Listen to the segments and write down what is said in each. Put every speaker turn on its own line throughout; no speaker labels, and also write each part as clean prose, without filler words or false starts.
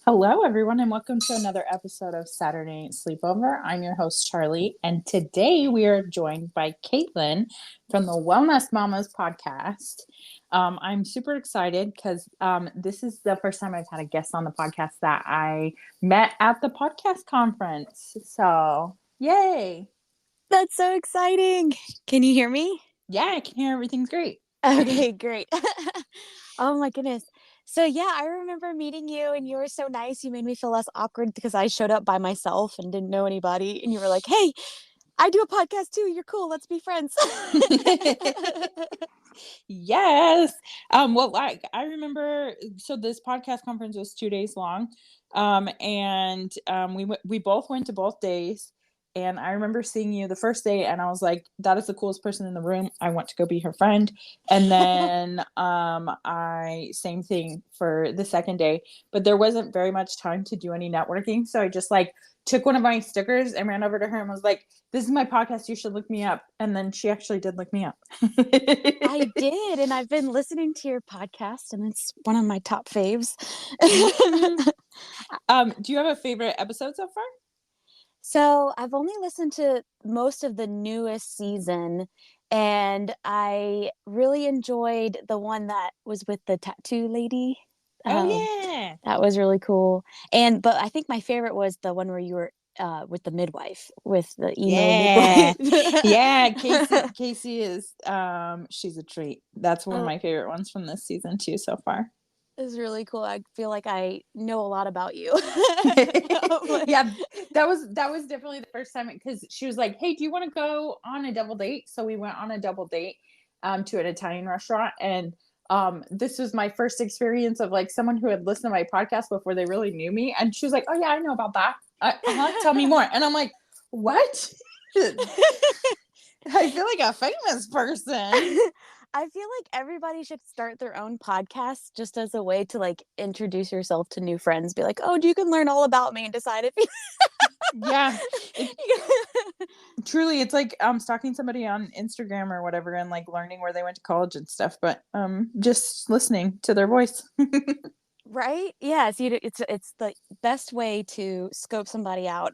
Hello, everyone, and welcome to another episode of Saturday Night Sleepover. I'm your host, Charli, and today we are joined by Caitlin from the Wellnest Mamas Podcast. I'm super excited because this is the first time I've had a guest on the podcast that I met at the podcast conference. So, yay!
That's so exciting. Can you hear me?
Yeah, I can hear everything's great.
Okay, great. Oh my goodness. So yeah, I remember meeting you and you were so nice. You made me feel less awkward because I showed up by myself and didn't know anybody. And you were like, hey, I do a podcast too. You're cool. Let's be friends.
Yes. I remember, so this podcast conference was 2 days long. We both went to both days, and I remember seeing you the first day and I was like, that is the coolest person in the room. I want to go be her friend. And then same thing for the second day, but there wasn't very much time to do any networking. So I just took one of my stickers and ran over to her and was like, this is my podcast. You should look me up. And then she actually did look me up.
I did. And I've been listening to your podcast and it's one of my top faves.
Do you have a favorite episode so far?
So I've only listened to most of the newest season, and I really enjoyed the one that was with the tattoo lady.
Oh, yeah.
That was really cool. But I think my favorite was the one where you were with the midwife, with the emo midwife.
Yeah, Casey is she's a treat. That's one of my favorite ones from this season too so far.
It's really cool. I feel like I know a lot about you.
Yeah, that was definitely the first time, because she was like, hey, do you want to go on a double date? So we went on a double date to an Italian restaurant, and this was my first experience of someone who had listened to my podcast before they really knew me. And she was like, oh yeah, I know about that. Tell me more. And I'm like, what? I feel like a famous person.
I feel like everybody should start their own podcast just as a way to introduce yourself to new friends. Be like, oh, you can learn all about me and decide if you...
Yeah. Truly, it's like stalking somebody on Instagram or whatever and learning where they went to college and stuff, but just listening to their voice.
Right? Yeah. So it's the best way to scope somebody out.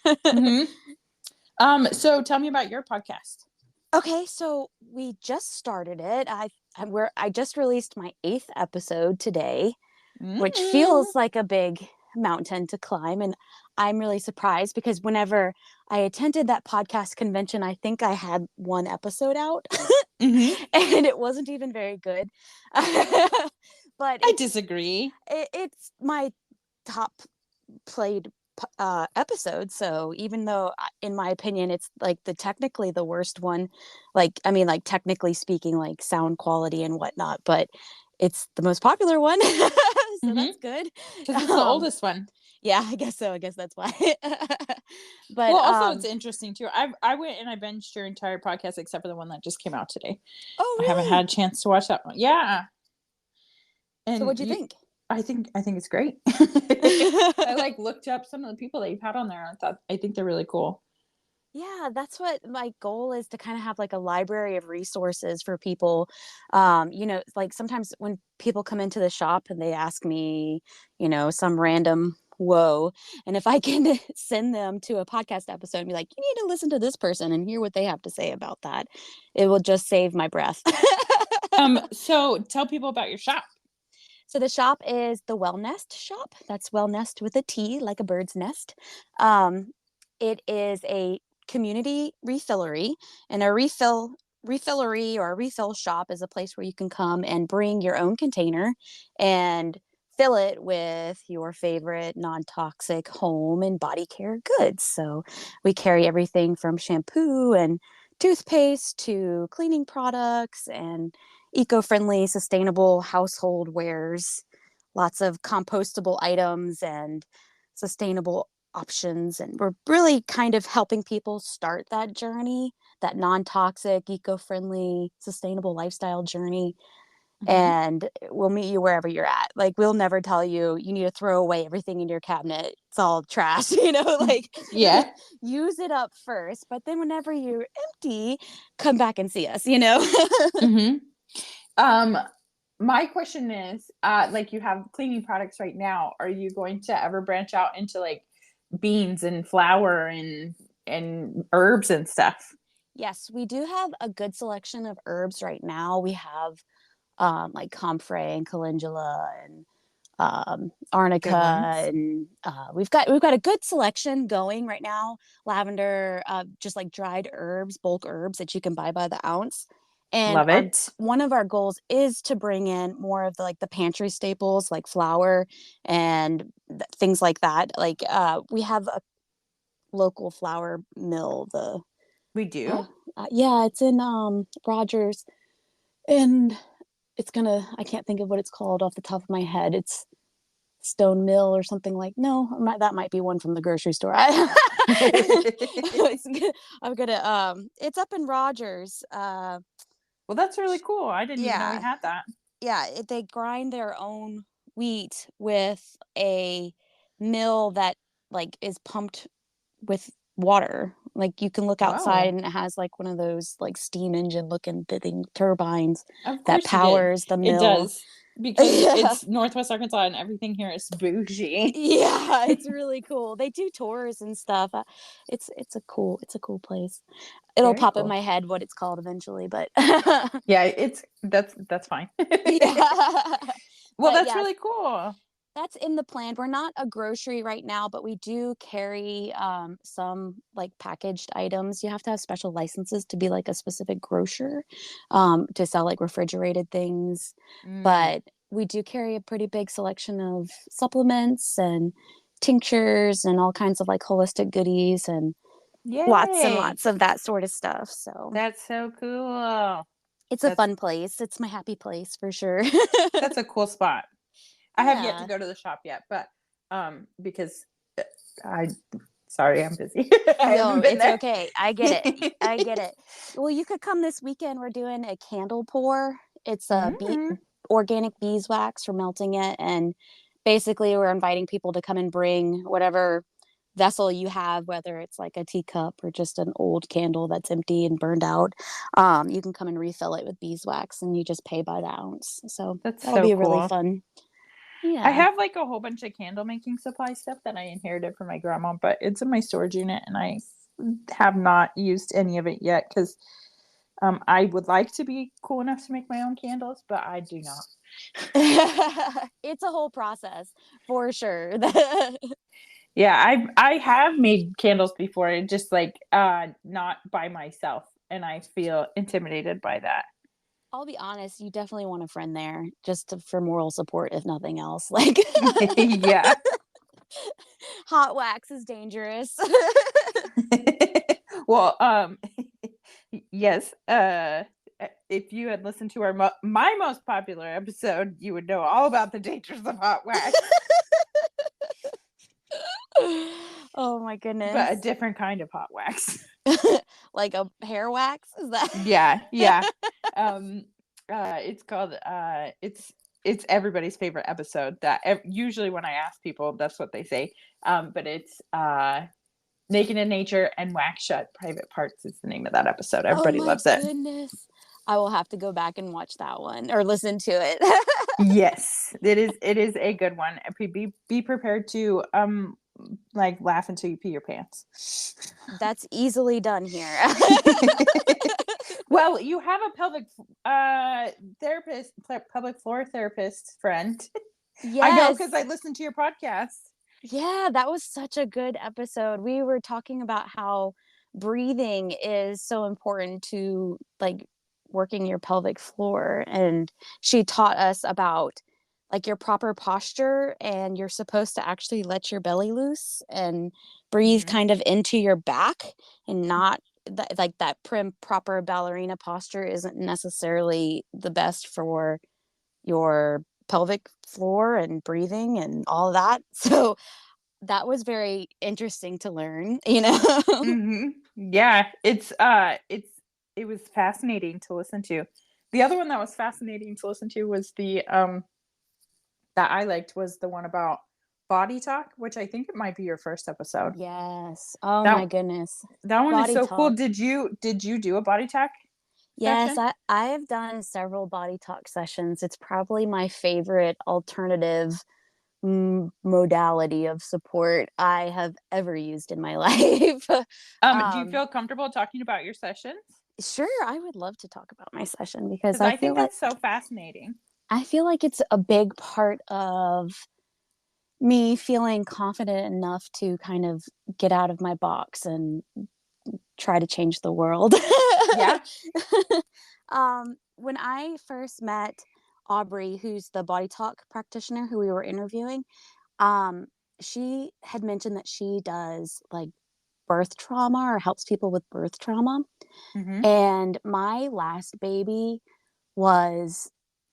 Mm-hmm. So tell me about your podcast.
Okay, so we just started it. I just released my 8th episode today, which feels like a big mountain to climb, and I'm really surprised because whenever I attended that podcast convention, I think I had 1 episode out, and it wasn't even very good. But
I disagree.
It's my top played episode, so even though in my opinion it's technically the worst one, technically speaking, sound quality and whatnot, but it's the most popular one. So that's good
because it's the oldest one.
Yeah, I guess so. I guess that's why. But
also it's interesting too. I went and I binged your entire podcast except for the one that just came out today.
Oh, really?
I haven't had a chance to watch that one. Yeah.
And so what'd you think?
I think it's great. I looked up some of the people that you've had on there. I think they're really cool.
Yeah, that's what my goal is, to kind of have a library of resources for people. Sometimes when people come into the shop and they ask me, some random whoa, and if I can send them to a podcast episode and be like, you need to listen to this person and hear what they have to say about that, it will just save my breath.
So tell people about your shop.
So the shop is the Wellnest shop. That's Wellnest with a T, like a bird's nest. It is a community refillery, and a refillery or a refill shop is a place where you can come and bring your own container and fill it with your favorite non-toxic home and body care goods. So we carry everything from shampoo and toothpaste to cleaning products and eco-friendly, sustainable household wares, lots of compostable items and sustainable options. And we're really kind of helping people start that journey, that non-toxic, eco-friendly, sustainable lifestyle journey. And we'll meet you wherever you're at. We'll never tell you need to throw away everything in your cabinet. It's all trash,
Yeah.
Use it up first, but then whenever you're empty, come back and see us,
my question is, like you have cleaning products right now. Are you going to ever branch out into like beans and flour and herbs and stuff?
Yes, we do have a good selection of herbs right now. We have like comfrey and calendula and
Good
arnica,
ones.
and we've got a good selection going right now. Lavender, just like dried herbs, bulk herbs that you can buy by the ounce. And
Love
our
it.
one of our goals is to bring in more of the like the pantry staples like flour and things like that. Like we have a local flour mill. The
We do.
oh, yeah, it's in Rogers, and I can't think of what it's called off the top of my head. It's Stone Mill or something like, no, that might be one from the grocery store. I'm gonna it's up in Rogers.
Well, that's really cool. I didn't even know we
Yeah,
had that.
yeah, they grind their own wheat with a mill that like is pumped with water. Like you can look outside
Whoa.
and it has like one of those like steam engine looking thing turbines
Of
that
course you did.
powers the
It
mill.
does. Because
Yeah.
it's Northwest Arkansas and everything here is bougie.
Yeah, it's really cool. They do tours and stuff. It's a cool place. It'll
Very
pop in
cool.
my head what it's called eventually, but
Yeah, that's fine.
yeah.
Well,
But
that's
yeah,
really cool.
that's in the plan. We're not a grocery right now, but we do carry some like packaged items. You have to have special licenses to be like a specific grocer, to sell like refrigerated things.
Mm.
But we do carry a pretty big selection of supplements and tinctures and all kinds of like holistic goodies and
Yay.
lots of that sort of stuff. So
That's so cool.
it's a
That's
fun place. It's my happy place for sure.
that's a cool spot. I have yet to
Yeah.
go to the shop yet, but because I sorry, I'm busy. I
No,
haven't been
it's
there.
okay. I get it. I get it. Well, you could come this weekend. We're doing a candle pour. It's a
Mm.
organic beeswax for melting it. And basically, we're inviting people to come and bring whatever vessel you have, whether it's like a teacup or just an old candle that's empty and burned out. You can come and refill it with beeswax and you just pay by the ounce. So
That's
that'll
so
be really
cool.
fun.
I
Yeah.
have like a whole bunch of candle making supply stuff that I inherited from my grandma, but it's in my storage unit and I have not used any of it yet because I would like to be cool enough to make my own candles, but I do not.
It's a whole process for sure.
Yeah, I have made candles before, just like not by myself, and I feel intimidated by that.
I'll be honest, you definitely want a friend there just for moral support, if nothing else. Like,
Yeah.
hot wax is dangerous.
Well, yes, if you had listened to my most popular episode, you would know all about the dangers of hot wax,
Oh my
but a
goodness.
different kind of hot wax.
Like a hair wax? Is that?
Yeah, yeah. Um, it's called it's everybody's favorite episode. That usually when I ask people, that's what they say. But it's Naked in Nature and Wax Shut Private Parts is the name of that episode.
Oh
Everybody
my
loves it.
goodness. I will have to go back and watch that one or listen to it.
Yes, it is a good one. Be prepared to like laugh until you pee your pants.
That's easily done here.
Well, you have a pelvic therapist, pelvic floor therapist friend. I know
Yes.
because I listened to your podcast.
Yeah, that was such a good episode. We were talking about how breathing is so important to like working your pelvic floor. And she taught us about like your proper posture, and you're supposed to actually let your belly loose and breathe
Mm-hmm.
kind of into your back and not like that proper ballerina posture isn't necessarily the best for your pelvic floor and breathing and all that. So that was very interesting to learn, you know?
Mm-hmm. Yeah, it was fascinating to listen to. The other one that was fascinating to listen to was the that I liked was the one about body talk, which I think it might be your first episode.
Yes. Oh my
That
goodness.
that one is
Body
so cool.
talk.
Did you do a body talk?
Yes,
session?
I have done several body talk sessions. It's probably my favorite alternative modality of support I have ever used in my life.
Do you
um,
feel comfortable talking about your sessions?
sure, I would love to talk about my session because
Because I think that's so fascinating.
I feel like it's a big part of me feeling confident enough to kind of get out of my box and try to change the world.
Yeah.
When I first met Aubrey, who's the body talk practitioner who we were interviewing, um, she had mentioned that she does like birth trauma or helps people with birth trauma.
Mm-hmm.
And my last baby was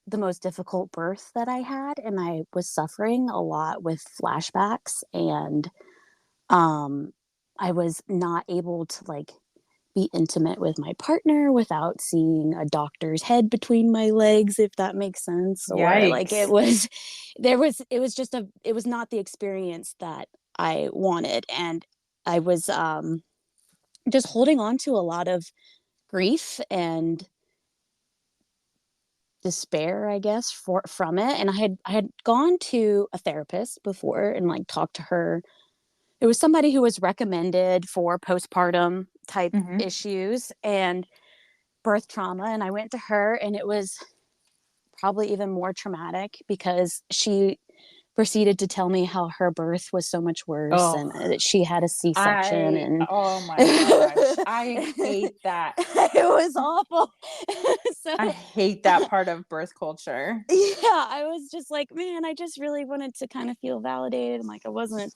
the most difficult birth that I had, and I was suffering a lot with flashbacks, and um I was not able to like be intimate with my partner without seeing a doctor's head between my legs, if that makes sense. Or like it
Yikes.
was it was just it was not the experience that I wanted. And I was just holding on to a lot of grief and despair, I guess, from it. And I had gone to a therapist before and like talked to her. It was somebody who was recommended for postpartum type
Mm-hmm.
issues and birth trauma. And I went to her, and it was probably even more traumatic because she proceeded to tell me how her birth was so much worse,
Oh,
and that she had a C-section, and
oh my gosh. I
it
hate that.
was awful. So
I hate that part of birth culture.
yeah, I was just like, man, I just really wanted to kind of feel validated and like I wasn't,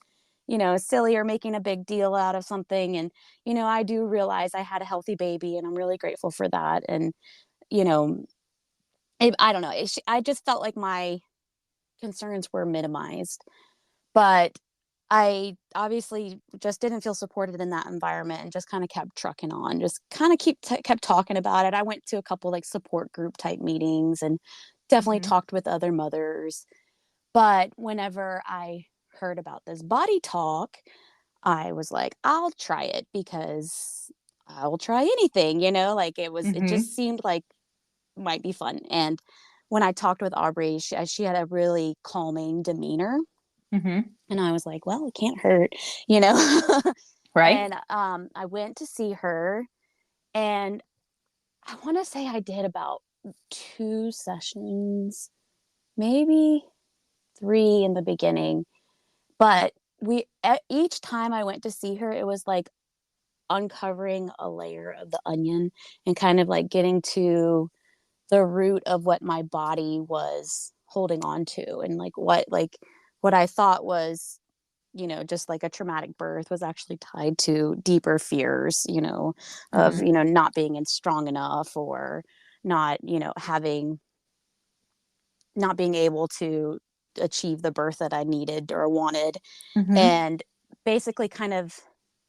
silly or making a big deal out of something. And, I do realize I had a healthy baby, and I'm really grateful for that. And, you know, I don't know. I just felt like my concerns were minimized, but I obviously just didn't feel supported in that environment and just kind of kept trucking on, just kind of kept talking about it. I went to a couple like support group type meetings and definitely
Mm-hmm.
talked with other mothers. But whenever I heard about this body talk, I was like, I'll try it because I'll try anything, like it
Mm-hmm.
just seemed like might be fun. And when I talked with Aubrey, she had a really calming demeanor.
Mm-hmm.
And I was like, well, it can't hurt, you know?
Right?
And I went to see her, and I want to say I did about 2 sessions, maybe 3 in the beginning. But each time I went to see her, it was like uncovering a layer of the onion and kind of like getting to the root of what my body was holding on to, and what I thought was, just like a traumatic birth was actually tied to deeper fears, of,
Mm-hmm.
not being strong enough, or not, not being able to achieve the birth that I needed or wanted.
Mm-hmm.
And basically kind of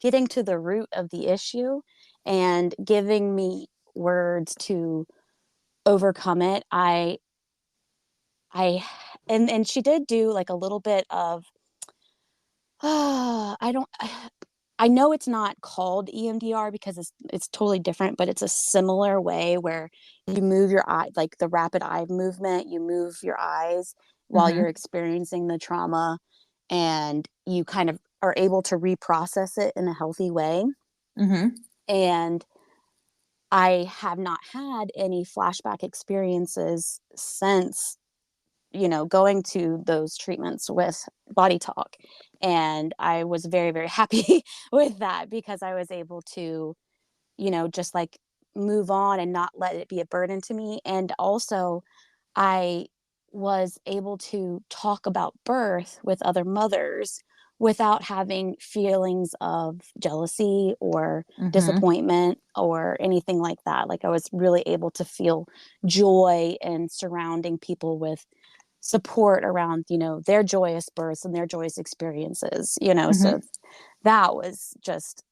getting to the root of the issue and giving me words to overcome it. I and she did do like a little bit of I don't I know it's not called EMDR because it's totally different, but it's a similar way where you move your eye, like the rapid eye movement, you move your eyes while you're
Mm-hmm.
experiencing the trauma, and you kind of are able to reprocess it in a healthy way.
Mm-hmm.
And I have not had any flashback experiences since, going to those treatments with body talk. And I was very, very happy with that because I was able to, just like move on and not let it be a burden to me. And also, I was able to talk about birth with other mothers without having feelings of jealousy or
Mm-hmm.
disappointment or anything like that. Like I was really able to feel joy in surrounding people with support around, their joyous births and their joyous experiences, so
Mm-hmm.
that was just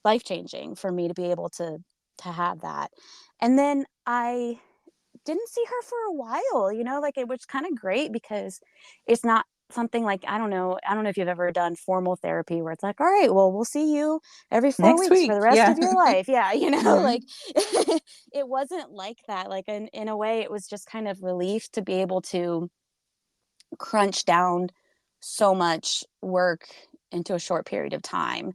life changing for me to be able to have that. And then I didn't see her for a while, like it was kind of great because it's not something like, I don't know if you've ever done formal therapy where it's like, all right, well, we'll see you every 4
Next
weeks for
week.
the rest
Yeah.
of your life. Yeah.
Mhm.
Like it wasn't like that. Like in a way, it was just kind of relief to be able to crunch down so much work into a short period of time.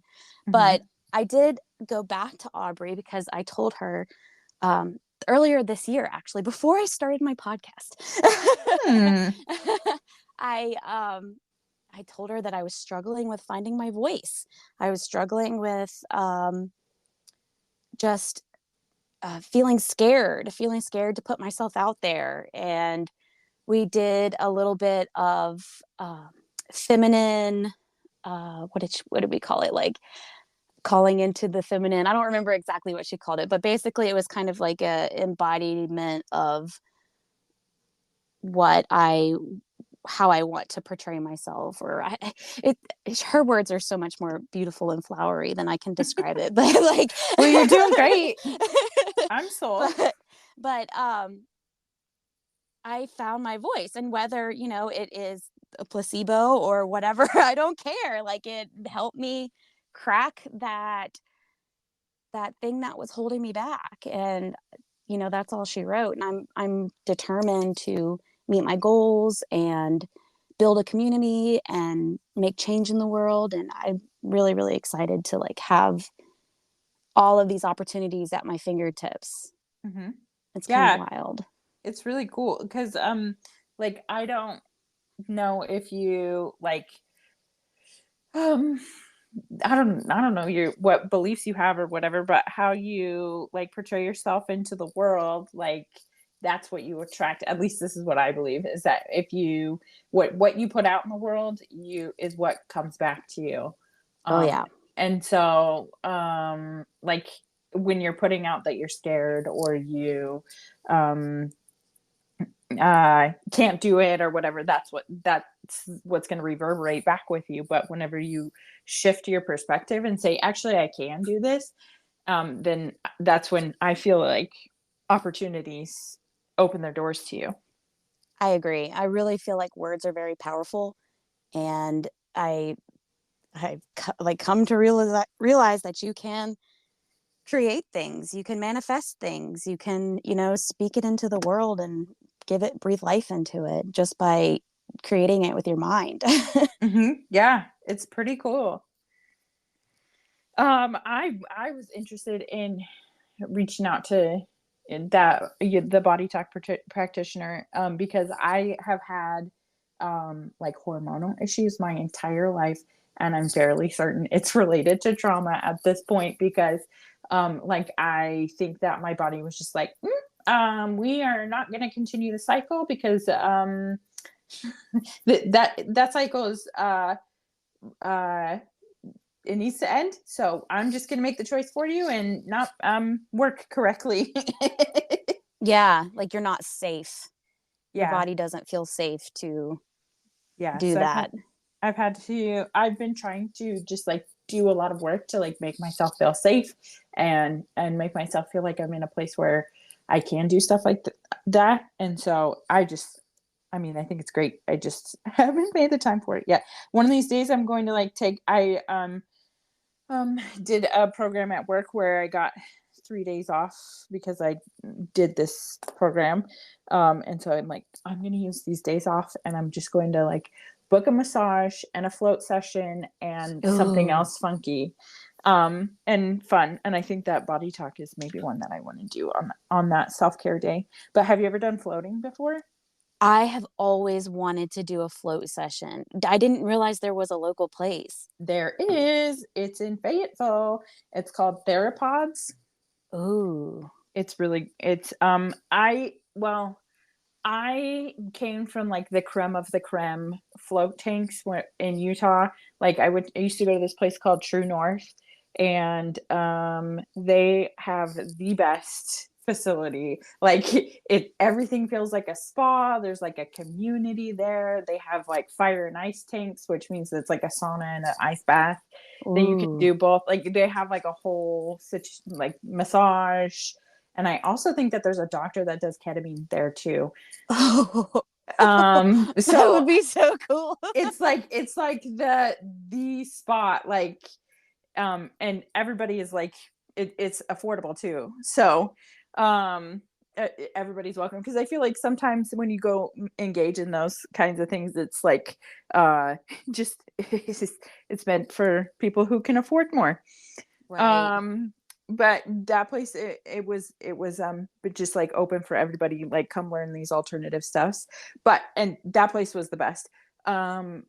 But
Mhm.
I did go back to Aubrey because I told her um, earlier this year, actually, before I started my podcast.
Hmm.
I I told her that I was struggling with finding my voice. I was struggling with just feeling scared to put myself out there. And we did a little bit of feminine. What did we call it? Like calling into the feminine. I don't remember exactly what she called it, but basically it was kind of like a embodiment of what I how I want to portray myself, or it her words are so much more beautiful and flowery than I can describe it. But like
Well, you're doing great. I'm sold.
but I found my voice, and whether, it is a placebo or whatever, I don't care. Like it helped me crack that thing that was holding me back. And that's all she wrote. And I'm determined to meet my goals and build a community and make change in the world. And I'm really, really excited to like have all of these opportunities at my fingertips.
Mhm.
It's kind of
Yeah,
wild.
it's really cool because like I don't know if you like um I don't know your what beliefs you have or whatever, but how you like portray yourself into the world, like that's what you attract. At least this is what I believe, is that if you what you put out in the world, you is what comes back to you.
Oh
Um
yeah.
and so like when you're putting out that you're scared or you um can't do it or whatever, that's what's going to reverberate back with you. But whenever you shift your perspective and say, actually I can do this, then that's when I feel like opportunities open their doors to you.
I agree. I really feel like words are very powerful, and I like come to realize that you can create things, you can manifest things, you can, speak it into the world and breathe life into it just by creating it with your mind.
Yeah, it's pretty cool. I was interested in reaching out to the body talk practitioner, because I have had like hormonal issues my entire life, and I'm fairly certain it's related to trauma at this point because like I think that my body was just like, we are not going to continue the cycle because that cycle is uh it needs to end. So I'm just gonna make the choice for you and not work correctly.
Yeah, like you're not safe. Your
Yeah,
body doesn't feel safe to
yeah.
do
So
that.
I've been trying to just like do a lot of work to like make myself feel safe and make myself feel like I'm in a place where I can do stuff like that. And so I mean, I think it's great. I just haven't made the time for it yet. One of these days I'm going to like did a program at work where I got 3 days off because I did this program. And so I'm like, I'm going to use these days off and I'm just going to like book a massage and a float session and something
Ooh.
else funky and fun. And I think that body talk is maybe one that I want to do on that self-care day. But have you ever done floating before?
I have always wanted to do a float session. I didn't realize there was a local place.
There is. It's in Fayetteville. It's called Theropods.
Ooh.
It's really I came from like the creme of the creme float tanks in Utah. Like I used to go to this place called True North, and they have the best facility. Like everything feels like a spa. There's like a community there. They have like fire and ice tanks, which means it's like a sauna and an ice bath that you can
Ooh.
do both. Like they have like a whole like massage. And I also think that there's a doctor that does ketamine there too.
Oh, that
So
would be so cool.
it's like the spot, like, and everybody is like, it's affordable too. So, everybody's welcome, because I feel like sometimes when you go engage in those kinds of things, it's like, just it's meant for people who can afford more.
Right.
But that place, it was but just like open for everybody, like, come learn these alternative stuffs. And that place was the best. But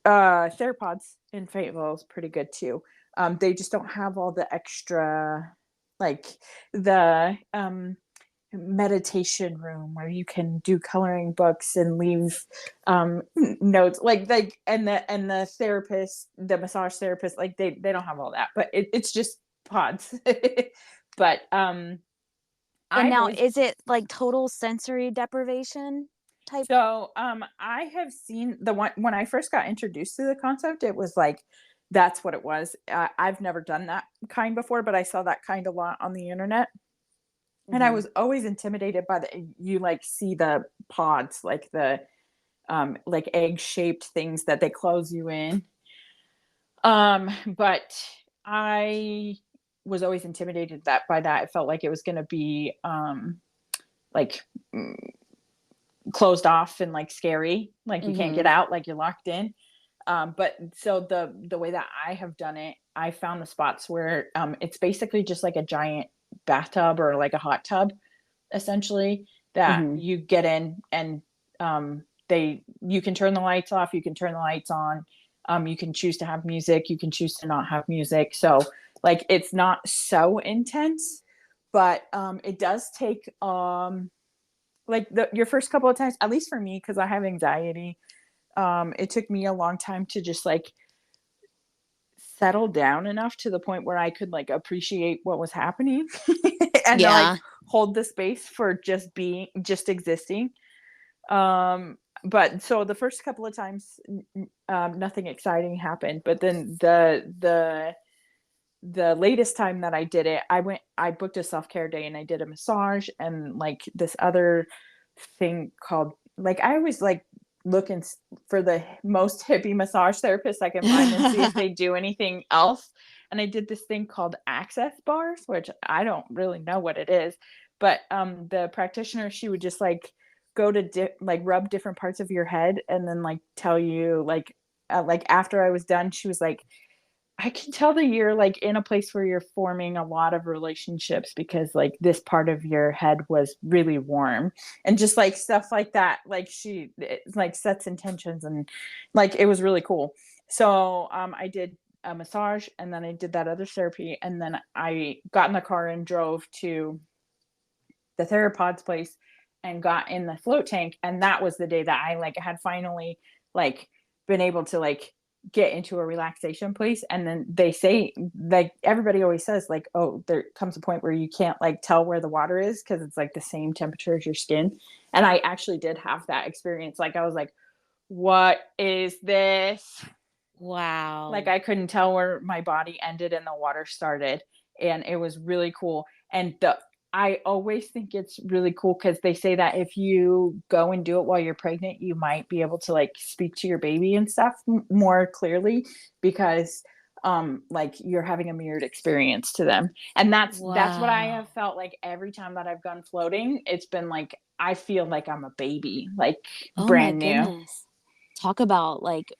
Theropods in Fayetteville is pretty good too. They just don't have all the extra, like, the meditation room where you can do coloring books and leave notes, like, and the therapist, the massage therapist, like, they don't have all that, but it's just pods. But
And now, is it like total sensory deprivation type?
so I have seen the one when I first got introduced to the concept, it was like, that's what it was. I've never done that kind before, but I saw that kind a lot on the internet. And I was always intimidated by you like see the pods, like the like egg shaped things that they close you in. But I was always intimidated by that. It felt like it was going to be like closed off and like scary, like you can't get out, like you're locked in. But so the way that I have done it, I found the spots where it's basically just like a giant bathtub or like a hot tub, essentially, that you get in, and you can turn the lights off, you can turn the lights on, you can choose to have music, you can choose to not have music. So like, it's not so intense, but it does take like your first couple of times, at least for me, because I have anxiety, it took me a long time to just like settle down enough to the point where I could like appreciate what was happening and like hold the space for just existing. But so the first couple of times, nothing exciting happened, but then the latest time that I did it, I booked a self-care day and I did a massage and like this other thing called, like, I always like looking for the most hippie massage therapist I can find and see if they do anything else. And I did this thing called access bars, which I don't really know what it is, but the practitioner, she would just like go to like rub different parts of your head and then like tell you like after I was done, she was like, I can tell that you're like in a place where you're forming a lot of relationships because like this part of your head was really warm, and just like stuff like that. Like she like sets intentions, and like it was really cool. So I did a massage and then I did that other therapy, and then I got in the car and drove to the Theropods place and got in the float tank. And that was the day that I like had finally like been able to like get into a relaxation place. And then they say, like, everybody always says like, oh, there comes a point where you can't like tell where the water is because it's like the same temperature as your skin. And I actually did have that experience. Like I was like, what is this?
Wow.
Like I couldn't tell where my body ended and the water started, and it was really cool. And I always think it's really cool because they say that if you go and do it while you're pregnant, you might be able to like speak to your baby and stuff more clearly because like you're having a mirrored experience to them. And that's what I have felt like every time that I've gone floating. It's been like I feel like I'm a baby, like brand new.
Goodness. Talk about like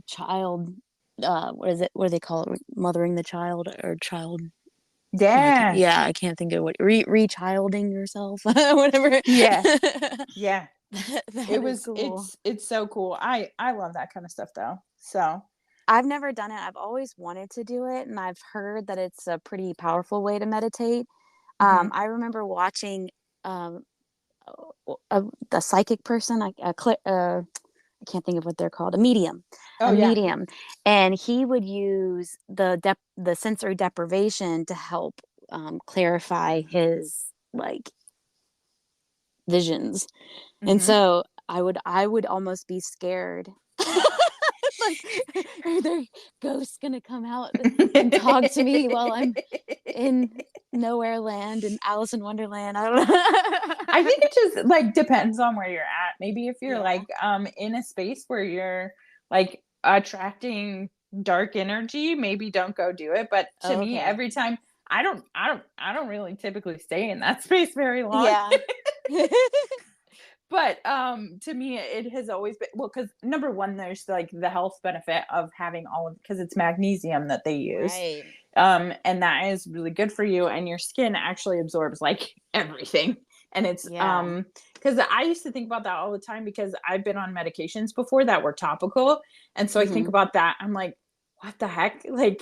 child what is it? What do they call it? Mothering the child or child.
Yeah.
I can't think of what re-childing yourself, whatever.
Yeah. Yeah.
It was cool.
It's so cool. I love that kind of stuff though. So
I've never done it. I've always wanted to do it, and I've heard that it's a pretty powerful way to meditate. I remember watching the psychic person, I can't think of what they're called, a medium. Medium, and he would use the sensory deprivation to help clarify his like visions. And so I would almost be scared. Like, are there ghosts gonna come out and talk to me while I'm in nowhere land and Alice in Wonderland. I don't know.
I think it just like depends on where you're at. Maybe if you're
Yeah.
like in a space where you're like attracting dark energy, maybe don't go do it. But to me,
Okay.
every time I don't really typically stay in that space very long.
Yeah.
But to me it has always been, well, because number one, there's like the health benefit of having all of, because it's magnesium that they use.
Right.
And that is really good for you, and your skin actually absorbs like everything. And it's
Yeah.
because I used to think about that all the time, because I've been on medications before that were topical, and so I think
Mhm.
about that, I'm like, what the heck, like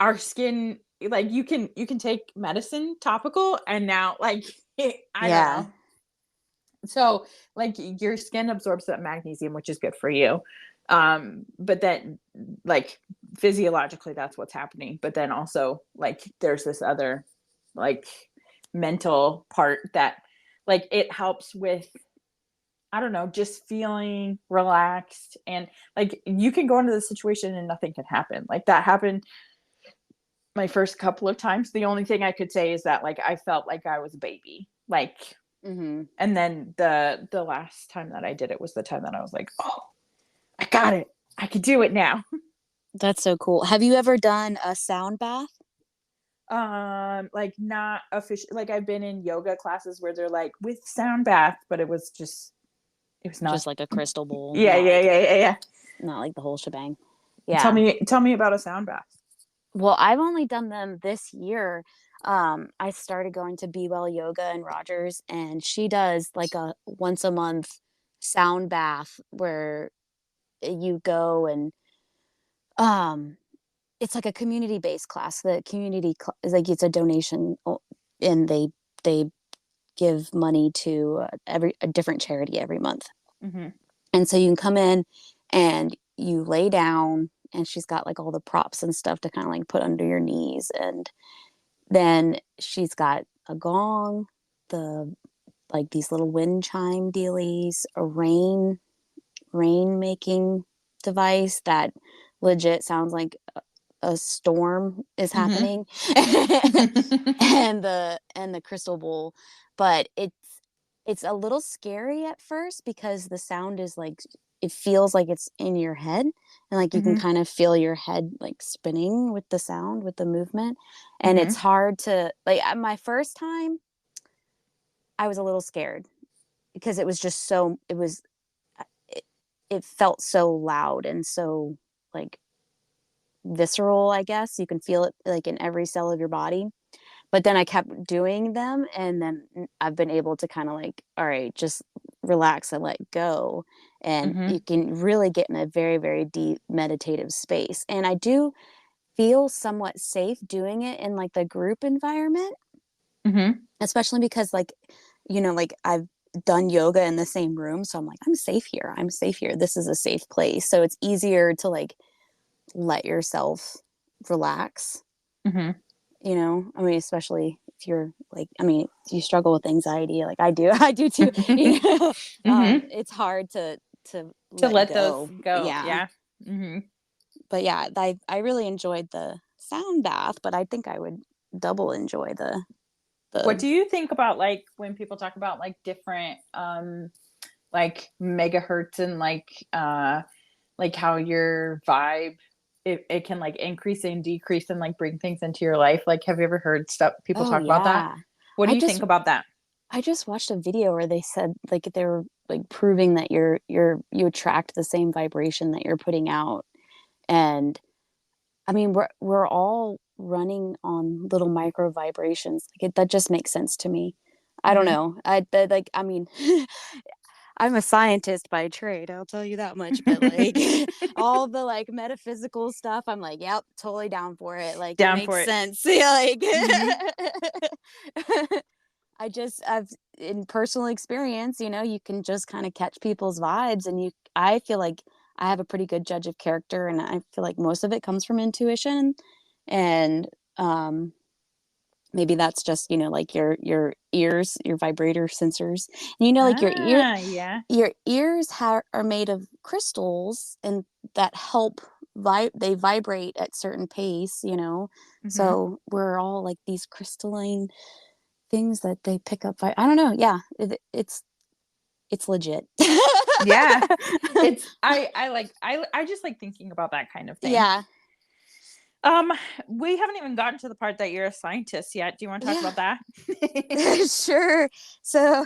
our skin, like you can take medicine topical, and now like I don't
Yeah.
know. So like your skin absorbs that magnesium, which is good for you. But then like physiologically that's what's happening. But then also like there's this other like mental part that like it helps with, I don't know, just feeling relaxed. And like you can go into the situation and nothing can happen. Like that happened my first couple of times. The only thing I could say is that like I felt like I was a baby. Like,
Mhm.
and then the last time that I did it was the time that I was like, oh, I got it. I could do it now.
That's so cool. Have you ever done a sound bath?
Like not official. Like I've been in yoga classes where they're like with sound bath, but it was not.
Just like a crystal bowl,
Yeah, yeah.
not like the whole shebang.
Tell
Yeah.
me about a sound bath.
Well, I've only done them this year. I started going to Be Well Yoga and Rogers, and she does like a once a month sound bath where you go and um it's like a community based class. The community is like it's a donation, and they give money to a different charity every month.
Mm-hmm.
And so you can come in and you lay down, and she's got like all the props and stuff to kind of like put under your knees. And then she's got a gong, the like these little wind chime dealies, a rain making device that legit sounds like a storm is happening. And the crystal bowl. But it's a little scary at first because the sound is like it feels like it's in your head, and like you can
Mm-hmm.
kind of feel your head like spinning with the sound, with the movement. And
Mm-hmm.
it's hard to like at my first time I was a little scared because it was just so it, it felt so loud and so like visceral, I guess. You can feel it like in every cell of your body. But then I kept doing them, and then I've been able to kind of like, all right, just relax and let go. And
Mm-hmm.
you can really get in a very, very deep meditative space. And I do feel somewhat safe doing it in like the group environment,
Mm-hmm.
especially because like, like I've done yoga in the same room. So I'm like, I'm safe here. I'm safe here. This is a safe place. So it's easier to like let yourself relax.
Mm-hmm.
I mean, especially if you're like, I mean, if you struggle with anxiety like I do, I do too.
Mm-hmm.
It's hard to
To
let
let those
go.
go.
Yeah.
Yeah. Mm-hmm.
But yeah, I really enjoyed the sound bath, but I think I would double enjoy
What
the
do you think about like when people talk about like different like megahertz and like how your vibe, it can like increase and decrease and like bring things into your life? Like have you ever heard stuff people
Oh
talk about that?
yeah.
What do
I
you
just
think about that?
I just watched a video where they said like they were like proving that you attract the same vibration that you're putting out. And I mean, we're all running on little micro vibrations. Like that just makes sense to me. I don't
Mm-hmm.
know. Like I mean, I'm a scientist by trade. I'll tell you that much. But like all the like metaphysical stuff, I'm like, yep, totally down for it. Like it
Down for
makes
it.
sense. Yeah, like
Mm-hmm.
I've in personal experience, you can just kind of catch people's vibes, and I feel like I have a pretty good judge of character, and I feel like most of it comes from intuition. And um maybe that's just, like your ears, your vibrator sensors. And like
Ah, yeah.
your ears are made of crystals, and that help they vibrate at certain pace, you know.
Mm-hmm.
So we're all like these crystalline things that they pick up. I don't know. Yeah, it's legit.
Yeah. I just like thinking about that kind of thing.
Yeah.
We haven't even gotten to the part that you're a scientist yet. Do you want to talk about that?
Sure. So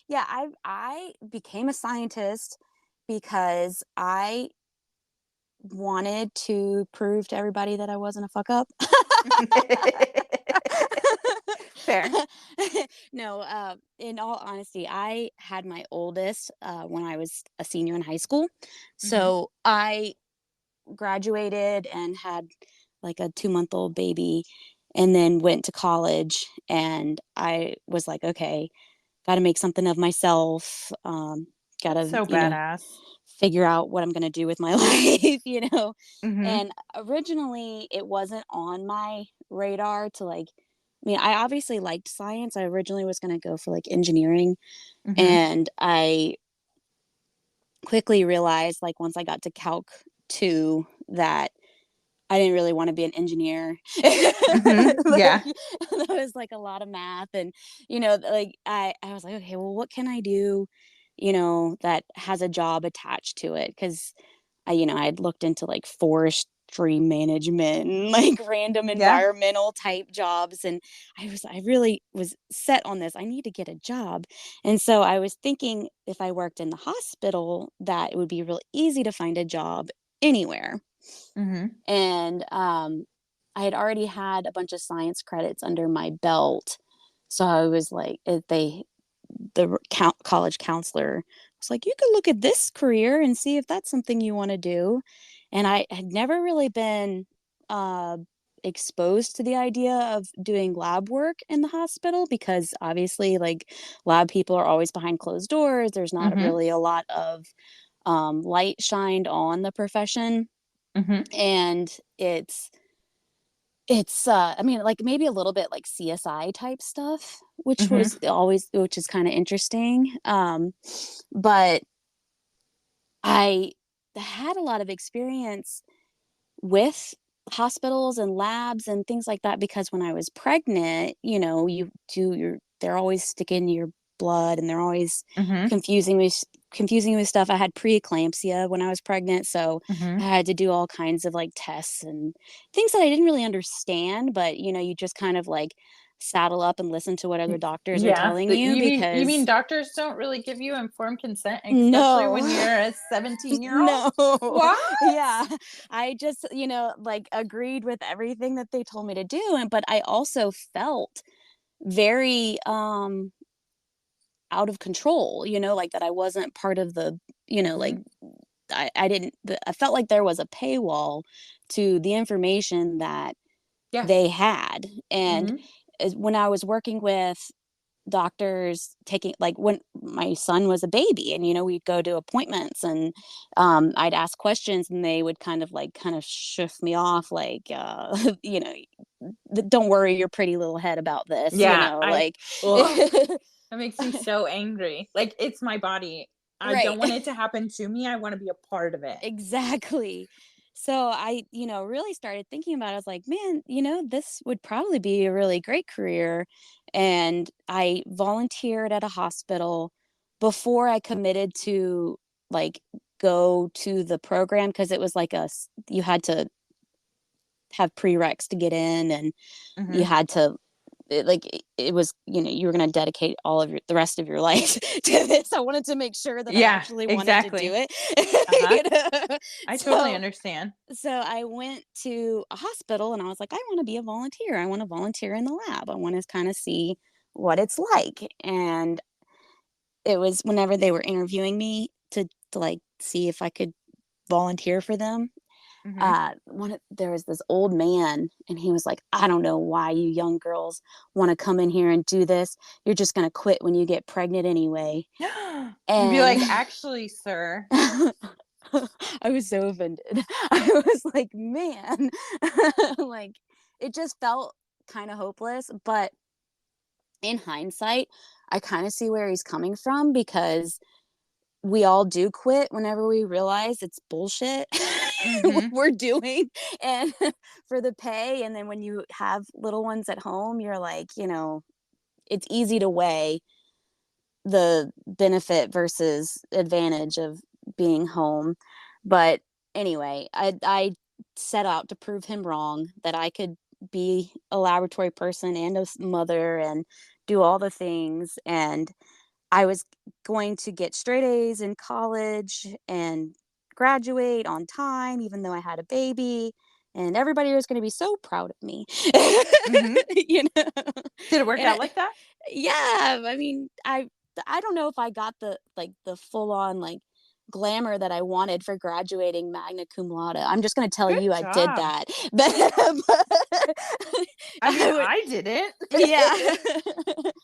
yeah, I became a scientist because I wanted to prove to everybody that I wasn't a fuck up.
Fair.
No, in all honesty, I had my oldest when I was a senior in high school. So I graduated and had like a 2-month-old baby, and then went to college, and I was like, okay, got to make something of myself. Got to,
So badass.
figure out what I'm going to do with my life,
Mm-hmm.
And originally it wasn't on my radar to like, I mean, I obviously liked science. I originally was going to go for like engineering.
Mm-hmm.
And I quickly realized, like, once I got to Calc 2, that I didn't really want to be an engineer.
Mm-hmm. Yeah.
That was like a lot of math. And, like I was like, okay, well, what can I do, that has a job attached to it? Because I had looked into like forestry management and like random environmental type jobs. And I really was set on this. I need to get a job. And so I was thinking, if I worked in the hospital, that it would be real easy to find a job anywhere.
Mm-hmm.
And I had already had a bunch of science credits under my belt. So I was like, the college counselor was like, you could look at this career and see if that's something you want to do. And I had never really been exposed to the idea of doing lab work in the hospital, because obviously, like, lab people are always behind closed doors. There's not really a lot of light shined on the profession.
Mm-hmm.
And it's I mean, like, maybe a little bit like CSI type stuff, which is kind of interesting. But I had a lot of experience with hospitals and labs and things like that, because when I was pregnant, they're always sticking your blood, and they're always
Mm-hmm.
confusing me with stuff. I had preeclampsia when I was pregnant, so
Mm-hmm.
I had to do all kinds of like tests and things that I didn't really understand, but you just kind of like saddle up and listen to what other doctors are telling you,
you
because
mean doctors don't really give you informed consent, especially when
no.
you're a 17-year-old?
No.
What?
Yeah. I just, like, agreed with everything that they told me to do. But I also felt very out of control, like that I wasn't part of the, like, I didn't, I felt like there was a paywall to the information that they had. And when I was working with doctors, taking, like, when my son was a baby, and we'd go to appointments, and I'd ask questions, and they would kind of shoof me off, like, don't worry your pretty little head about this, like.
That makes me so angry. Like, it's my body. I
Right.
don't want it to happen to me. I want to be a part of it.
Exactly. So I, really started thinking about it. I was like, man, this would probably be a really great career. And I volunteered at a hospital before I committed to, like, go to the program, because it was like you had to have prereqs to get in, and you had to, it was, you were going to dedicate all of the rest of your life to this. I wanted to make sure that I actually wanted to do it.
I totally understand.
So I went to a hospital, and I was like, I want to be a volunteer. I want to volunteer in the lab. I want to kind of see what it's like. And it was whenever they were interviewing me to like see if I could volunteer for them. There was this old man, and he was like, I don't know why you young girls want to come in here and do this. You're just going to quit when you get pregnant anyway.
You'd be like, actually, sir.
I was so offended. I was like, man, like, it just felt kind of hopeless. But in hindsight, I kind of see where he's coming from, because we all do quit whenever we realize it's bullshit. what
Mm-hmm.
we're doing and for the pay. And then when you have little ones at home, you're like, it's easy to weigh the benefit versus advantage of being home. But anyway, I set out to prove him wrong, that I could be a laboratory person and a mother and do all the things. And I was going to get straight A's in college and graduate on time, even though I had a baby. And everybody was going to be so proud of me.
Mm-hmm.
you know?
Did it work
And
out like that?
yeah, I mean, I don't know if I got the full on glamour that I wanted for graduating magna cum laude. I'm just gonna tell
Good
you I did
job.
that. But
I mean,
I would,
I didn't.
yeah.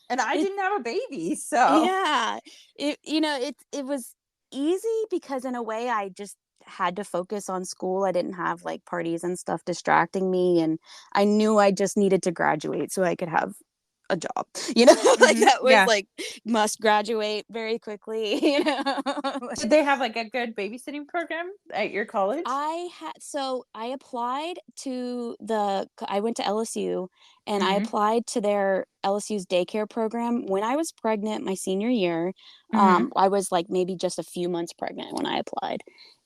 And I
it,
didn't have a baby, so.
yeah. It was easy because in a way I just had to focus on school. I didn't have like parties and stuff distracting me, and I knew I just needed to graduate so I could have a job, like
Mm-hmm.
that was
Yeah.
like must graduate very quickly.
Did they have like a good babysitting program at your college?
I applied to I went to LSU and I
Mm-hmm.
applied to their LSU's daycare program when I was pregnant my senior year.
Mm-hmm.
I was like maybe just a few months pregnant when I applied.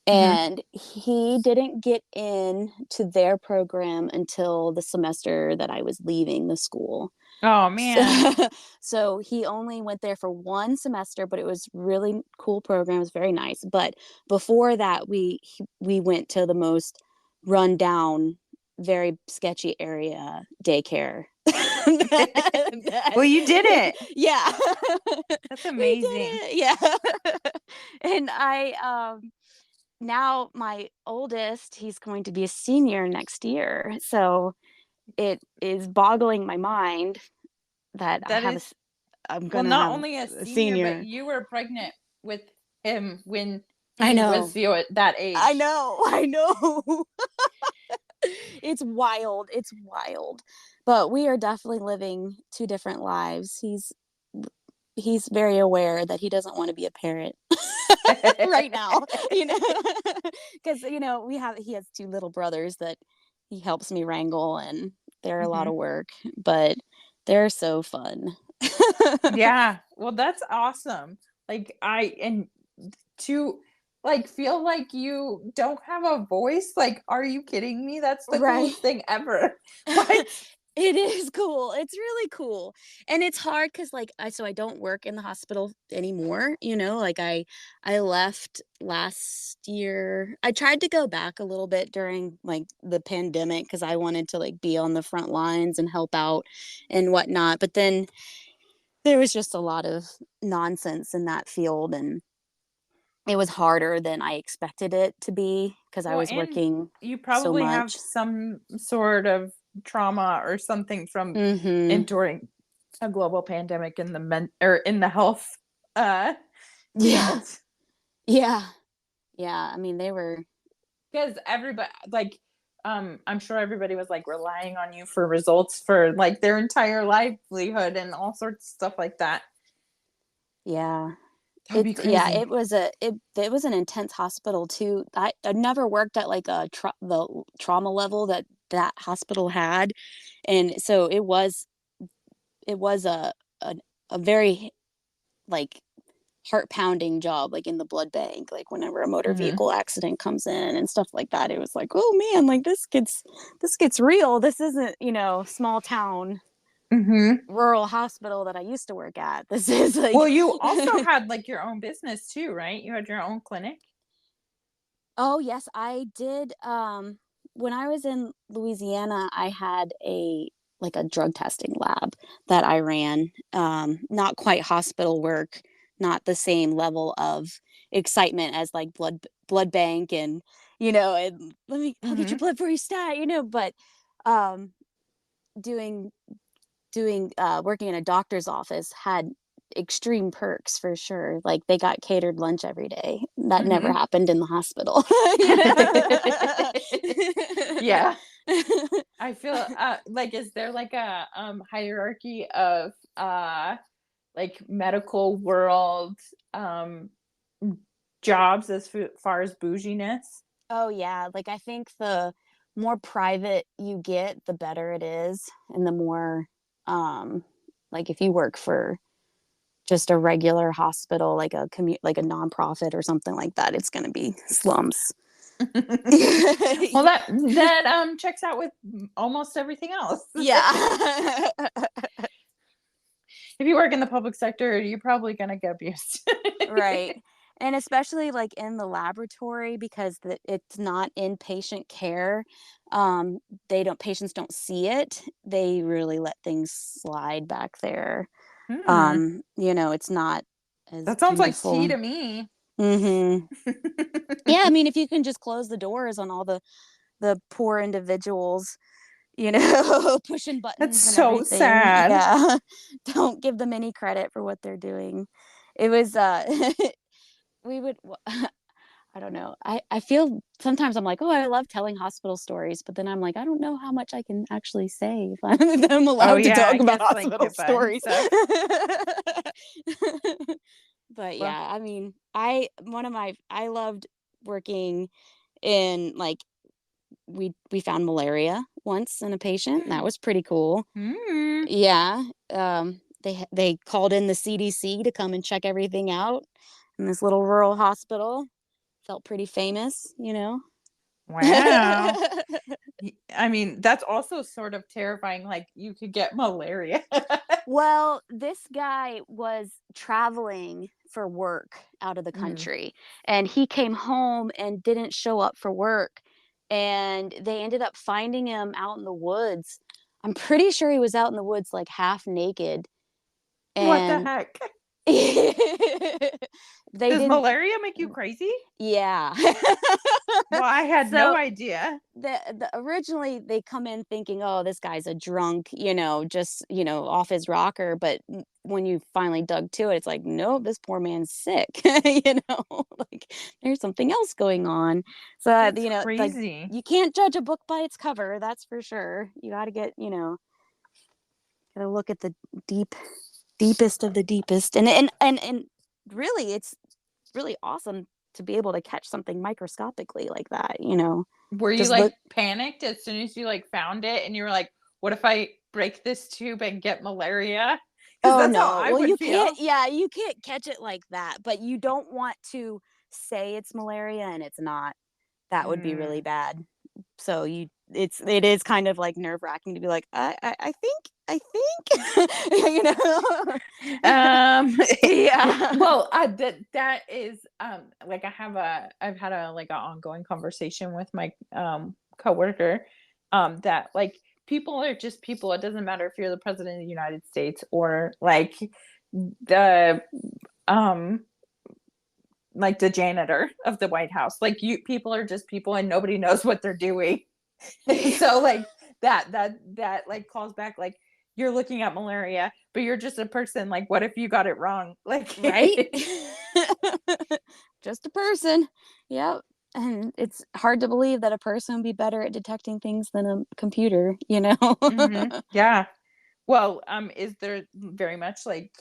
Mm-hmm.
And he didn't get in to their program until the semester that I was leaving the school.
Oh
So,
man.
so he only went there for one semester, but it was really cool program. It was very nice. But before that, we went to the most rundown, very sketchy area daycare.
Well, you did it.
Yeah,
That's
we did
amazing.
it. Yeah, and now my oldest, he's going to be a senior next year, so it is boggling my mind that
That is,
I'm
well,
gonna
not
have
only a
a
senior, but
senior.
you were pregnant with him when
I
he
know.
was that
I
age.
know. I know. It's wild. It's wild. But we are definitely living two different lives. He's very aware that he doesn't want to be a parent right now, because he has two little brothers that he helps me wrangle, and they're a lot
Hmm.
of work, but they're so fun.
Yeah. Well, that's awesome. And to like feel like you don't have a voice, like, are you kidding me? That's the
Right.
coolest thing ever. What?
It is cool. It's really cool. And it's hard because I don't work in the hospital anymore, like I left last year. I tried to go back a little bit during like the pandemic because I wanted to like be on the front lines and help out and whatnot. But then there was just a lot of nonsense in that field, and it was harder than I expected it to be because I
Well,
was
and
working
you
so
probably have
much.
some sort of trauma or something from
Mhm.
enduring a global pandemic in the or in the health uh
Yeah.
field.
Yeah. Yeah, I mean, they were.
Because everybody, like, I'm sure everybody was like relying on you for results for like their entire livelihood and all sorts of stuff like that.
Yeah.
That would be
Yeah,
crazy.
it was an intense hospital too. I never worked at like the trauma level that hospital had, and so it was a, a very like heart-pounding job, like in the blood bank, like whenever a motor
Hmm.
vehicle accident comes in and stuff like that. It was like, oh man, like this gets real. This isn't, small town
Hmm.
rural hospital that I used to work at. This is
Well,
like
you also had like your own business too, right? You had your own clinic.
Oh, yes, I did. When I was in Louisiana, I had a drug testing lab that I ran. Not quite hospital work, not the same level of excitement as like blood bank and and I'll get your
Hmm.
blood for your stat, but um doing working in a doctor's office had extreme perks for sure. Like they got catered lunch every day. That never
Hmm.
happened in the hospital.
Yeah. I feel like, is there like a hierarchy of like medical world um jobs as far as bouginess?
Oh yeah, like I think the more private you get, the better it is, and the more like if you work for just a regular hospital, like like a nonprofit or something like that, it's going to be slums.
Well, that checks out with almost everything else.
Yeah.
If you work in the public sector, you're probably gonna get abused.
Right. And especially like in the laboratory because it's not inpatient care. Um, patients don't see it. They really let things slide back there.
Hmm.
It's not as
That sounds like tea
beautiful.
to me.
Hmm. Yeah, I mean, if you can just close the doors on all the poor individuals, pushing
That's
buttons and
so
everything.
sad.
Yeah. Don't give them any credit for what they're doing. It was we would I don't know. I feel sometimes I'm like, oh, I love telling hospital stories, but then I'm like, I don't know how much I can actually say if I'm
Oh
allowed to
yeah,
talk
I
about
guess like
hospital
HIPAA and
stories.
stuff.
But
Well,
yeah, I mean, I loved working in like we found malaria once in a patient. And that was pretty cool.
mm,
Yeah. They called in the CDC to come and check everything out in this little rural hospital. Felt pretty famous.
wow. I mean, that's also sort of terrifying. Like you could get malaria.
Well, this guy was traveling for work out of the
Mm.
country, and he came home and didn't show up for work, and they ended up finding him out in the woods. I'm pretty sure he was out in the woods, like, half naked,
What the
and
heck?
they
Does
didn't.
malaria make you crazy?
Yeah.
Well, I had no
So
idea.
originally they come in thinking, oh, this guy's a drunk, just off his rocker, but when you finally dug to it, it's like, nope, this poor man's sick. Like there's something else going on. So
That's
like
crazy.
you can't judge a book by its cover, that's for sure. You got to gotta look at the deepest of the deepest, and really it's really awesome to be able to catch something microscopically like that.
Were you
Just
like
look.
panicked as soon as you like found it and you were like, what if I break this tube and get malaria? Because
Oh
that's how
no.
I
Well,
would
you
feel.
can't, yeah, you can't catch it like that, but you don't want to say it's malaria and it's not. That would be really
Mm.
bad. So it is kind of like nerve-wracking to be like, I think, Yeah.
Well, that is like I've had a like an ongoing conversation with my coworker that like people are just people. It doesn't matter if you're the president of the United States or the um like the janitor of the White House. Like you people are just people and nobody knows what they're doing. So like that like calls back like you're looking at malaria, but you're just a person. Like what if you got it wrong? Like
Right? Just a person. Yep. And it's hard to believe that a person would be better at detecting things than a computer.
mhm, yeah. Well, is there very much like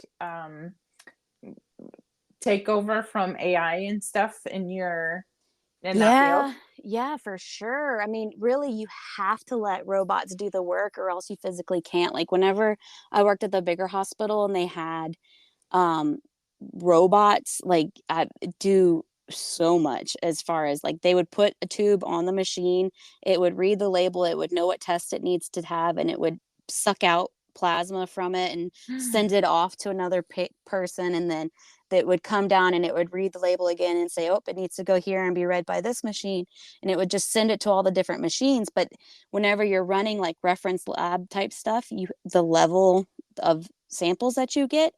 takeover from AI and stuff in that field?
Yeah, yeah, for sure. I mean, really, you have to let robots do the work or else you physically can't. Like, whenever I worked at the bigger hospital and they had um, robots, like, do so much as far as like they would put a tube on the machine, it would read the label, it would know what test it needs to have, and it would suck out plasma from it and send it off to another person, and then that would come down and it would read the label again and say, oh, it needs to go here and be read by this machine, and it would just send it to all the different machines. But whenever you're running like reference lab type stuff, the level of samples that you get,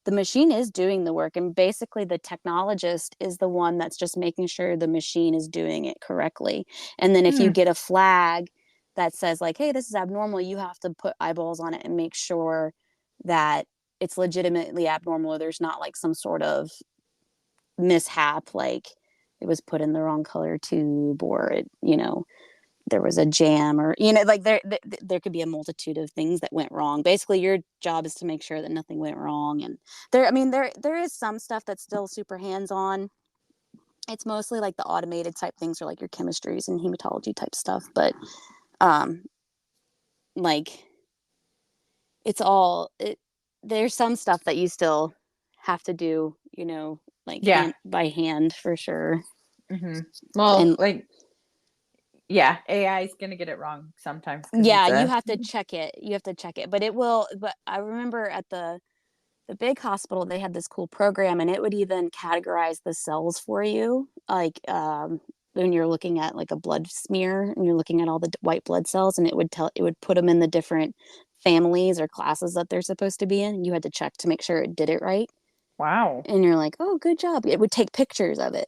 the machine is doing the work, and basically the technologist is the one that's just making sure the machine is doing it correctly. And then if you
Mm,
get a flag that says like, hey, this is abnormal, you have to put eyeballs on it and make sure that it's legitimately abnormal, or there's not like some sort of mishap, like it was put in the wrong color tube, or there was a jam, or like there could be a multitude of things that went wrong. Basically your job is to make sure that nothing went wrong. And there is some stuff that's still super hands on, It's mostly like the automated type things, or like your chemistries and hematology type stuff. But um, like it's all there's some stuff that you still have to do, like
Yeah.
by hand for sure.
Well,
And
like, yeah, AI is gonna get it wrong sometimes because
yeah,
it's
you
a
have to check it. But it will. But I remember at the big hospital, they had this cool program, and it would even categorize the cells for you. Like when you're looking at like a blood smear and you're looking at all the white blood cells, and it would put them in the different families or classes that they're supposed to be in. You had to check to make sure it did it right.
wow.
And you're like, oh, good job. It would take pictures of it.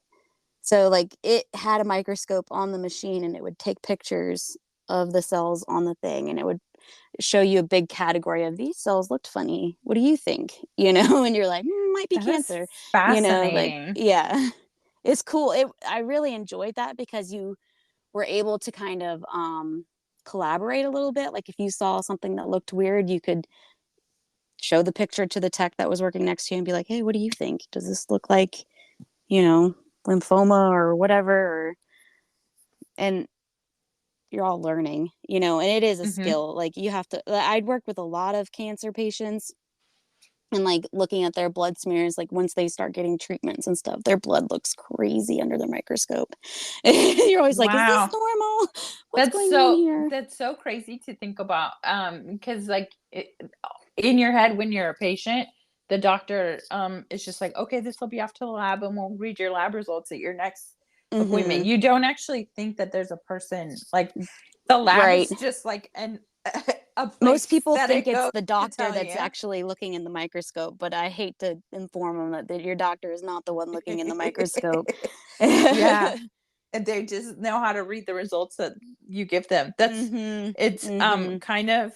So like it had a microscope on the machine, and it would take pictures of the cells on the thing, and it would show you a big category of these cells looked funny. What do you think? And you're like, might be
That is
cancer. Like,
fascinating.
yeah, it's cool. I really enjoyed that because you were able to kind of collaborate a little bit. Like if you saw something that looked weird, you could show the picture to the tech that was working next to you and be like, hey, what do you think? Does this look like, lymphoma or whatever? And you're all learning, and it is a skill. Like you have to, I'd worked with a lot of cancer patients, and like looking at their blood smears, like once they start getting treatments and stuff, their blood looks crazy under the microscope. You're always like, is this
Wow.
normal? What's going on here?
That's so crazy to think about. Because like in your head when you're a patient, the doctor is just like, okay, this will be off to the lab and we'll read your lab results at your next appointment. You don't actually think that there's a person, like the lab
Right.
is just like a place
Most people
that
think
it
it's
goes
the
to
doctor
tell
that's
you.
actually looking in the microscope, but I hate to inform them that your doctor is not the one looking in the microscope.
Yeah. And they just know how to read the results that you give them. It's kind of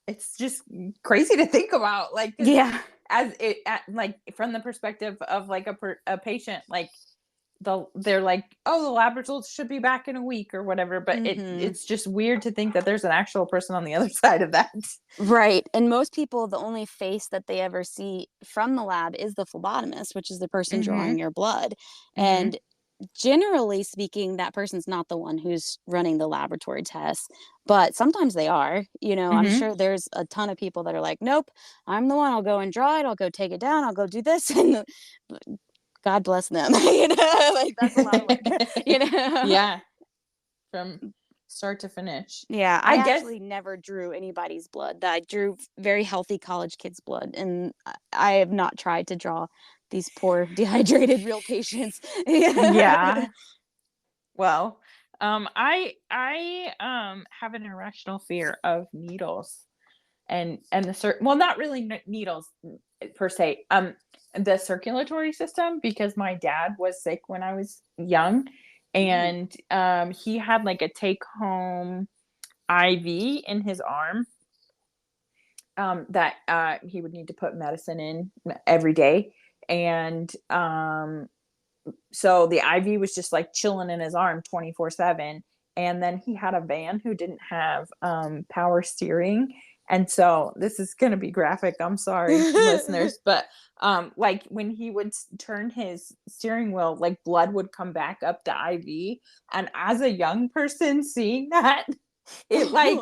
it's just crazy to think about, like, 'cause
Yeah.
as it like from the perspective of like a patient, like they're like, oh, the lab results should be back in a week or whatever, but it's just weird to think that there's an actual person on the other side of that.
Right. And most people, the only face that they ever see from the lab is the phlebotomist, which is the person drawing your blood. And generally speaking, that person's not the one who's running the laboratory tests, but sometimes they are. I'm sure there's a ton of people that are like, nope, I'm the one. I'll go and draw it. I'll go take it down. I'll go do this. And God bless them. Like that's a lot of work.
Yeah, from start to finish.
Yeah, I
I guess
actually never drew anybody's blood. I drew very healthy college kids' blood, and I have not tried to draw these poor dehydrated real patients.
yeah. Well, I have an irrational fear of needles and well, not really needles per se. The circulatory system, because my dad was sick when I was young, and he had like a take home IV in his arm that he would need to put medicine in every day, and so the IV was just like chilling in his arm 24/7. And then he had a van who didn't have power steering. And so this is going to be graphic. I'm sorry, listeners, but like when he would turn his steering wheel, like blood would come back up the IV. And as a young person seeing that, it like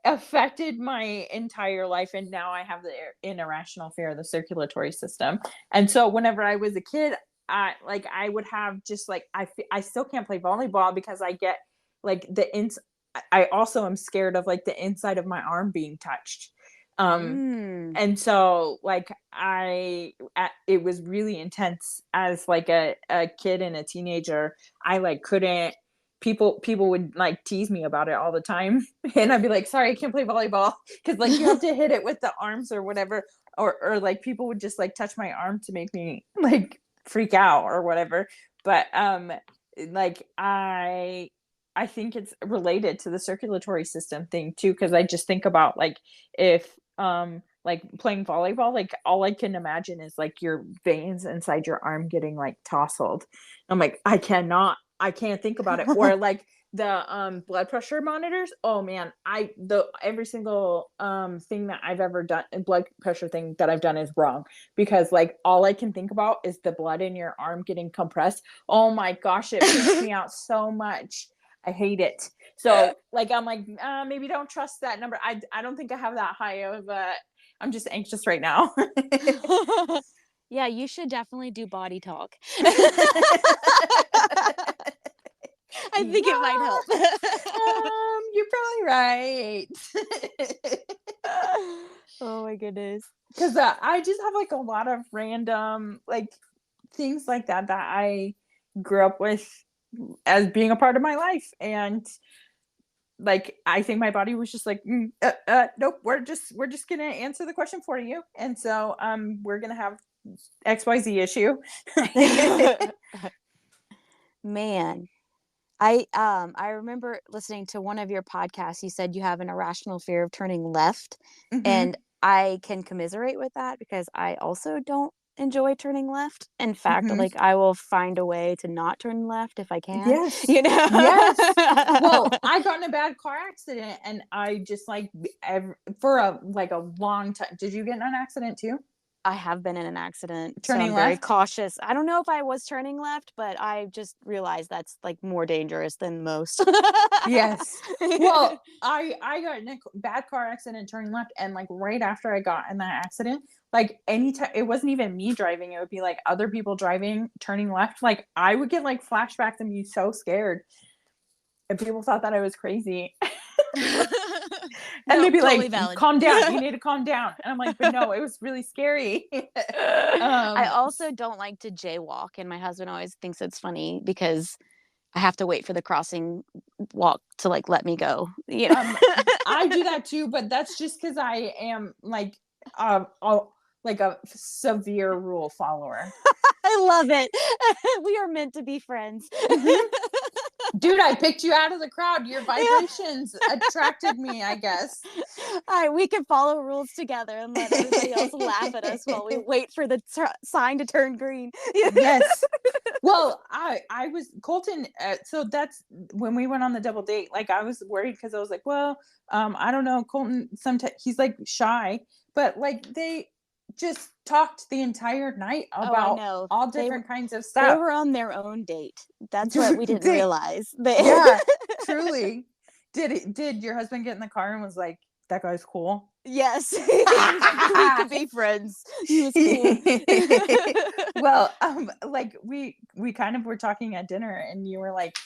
affected my entire life. And now I have the irrational fear of the circulatory system. And so whenever I was a kid, I would have just like I still can't play volleyball because I get like I also am scared of like the inside of my arm being touched. And so like it was really intense as like a kid and a teenager. I like couldn't people would like tease me about it all the time, and I'd be like, sorry, I can't play volleyball because like you have to hit it with the arms or whatever, or like people would just like touch my arm to make me like freak out or whatever. But like I think it's related to the circulatory system thing too, because I just think about like if like playing volleyball, like all I can imagine is like your veins inside your arm getting like tousled. I'm like, I can't think about it. Or like the blood pressure monitors. Oh man, every single thing that I've ever done, blood pressure thing that I've done is wrong, because like all I can think about is the blood in your arm getting compressed. Oh my gosh, it freaks me out so much. I hate it. So like I'm like, maybe don't trust that number. I don't think I have that high of I'm just anxious right now.
Yeah, you should definitely do body talk. I think it might help.
You're probably right.
Oh my goodness.
Because I just have like a lot of random like things like that I grew up with as being a part of my life, and like I think my body was just like, nope, we're just gonna answer the question for you, and so we're gonna have XYZ issue.
Man, I remember listening to one of your podcasts. You said you have an irrational fear of turning left, and I can commiserate with that because I also don't enjoy turning left. In fact, like I will find a way to not turn left if I can.
Yes.
You know.
Yes. Well, I got in a bad car accident, and I just like for a long time. Did you get in an accident too?
I have been in an accident.
Turning
so I'm very
left?
cautious. I don't know if I was turning left, but I just realized that's like more dangerous than most.
Yes. Well, I got in a bad car accident turning left, and like right after I got in that accident, like anytime, it wasn't even me driving, it would be like other people driving turning left, like I would get like flashbacks and be so scared, and people thought that I was crazy. And they'd be totally like, valid. Calm down, you need to calm down. And I'm like, but no, it was really scary.
I also don't like to jaywalk, and my husband always thinks it's funny because I have to wait for the crossing walk to like let me go. You know?
I do that too, but that's just because I am like a severe rule follower.
I love it. We are meant to be friends.
Dude, I picked you out of the crowd. Your vibrations attracted me, I guess.
All right, we can follow rules together and let everybody else laugh at us while we wait for the sign to turn green.
Yes. Well, I was Colton. So that's when we went on the double date. Like I was worried because I was like, well, I don't know. Colton, sometimes he's like shy, but like they just talked the entire night about all different kinds of stuff.
They were on their own date. That's what we didn't realize.
Yeah, truly. Did your husband get in the car and was like, that guy's cool?
Yes. We could be friends. He was cool.
Well, like we kind of were talking at dinner, and you were like,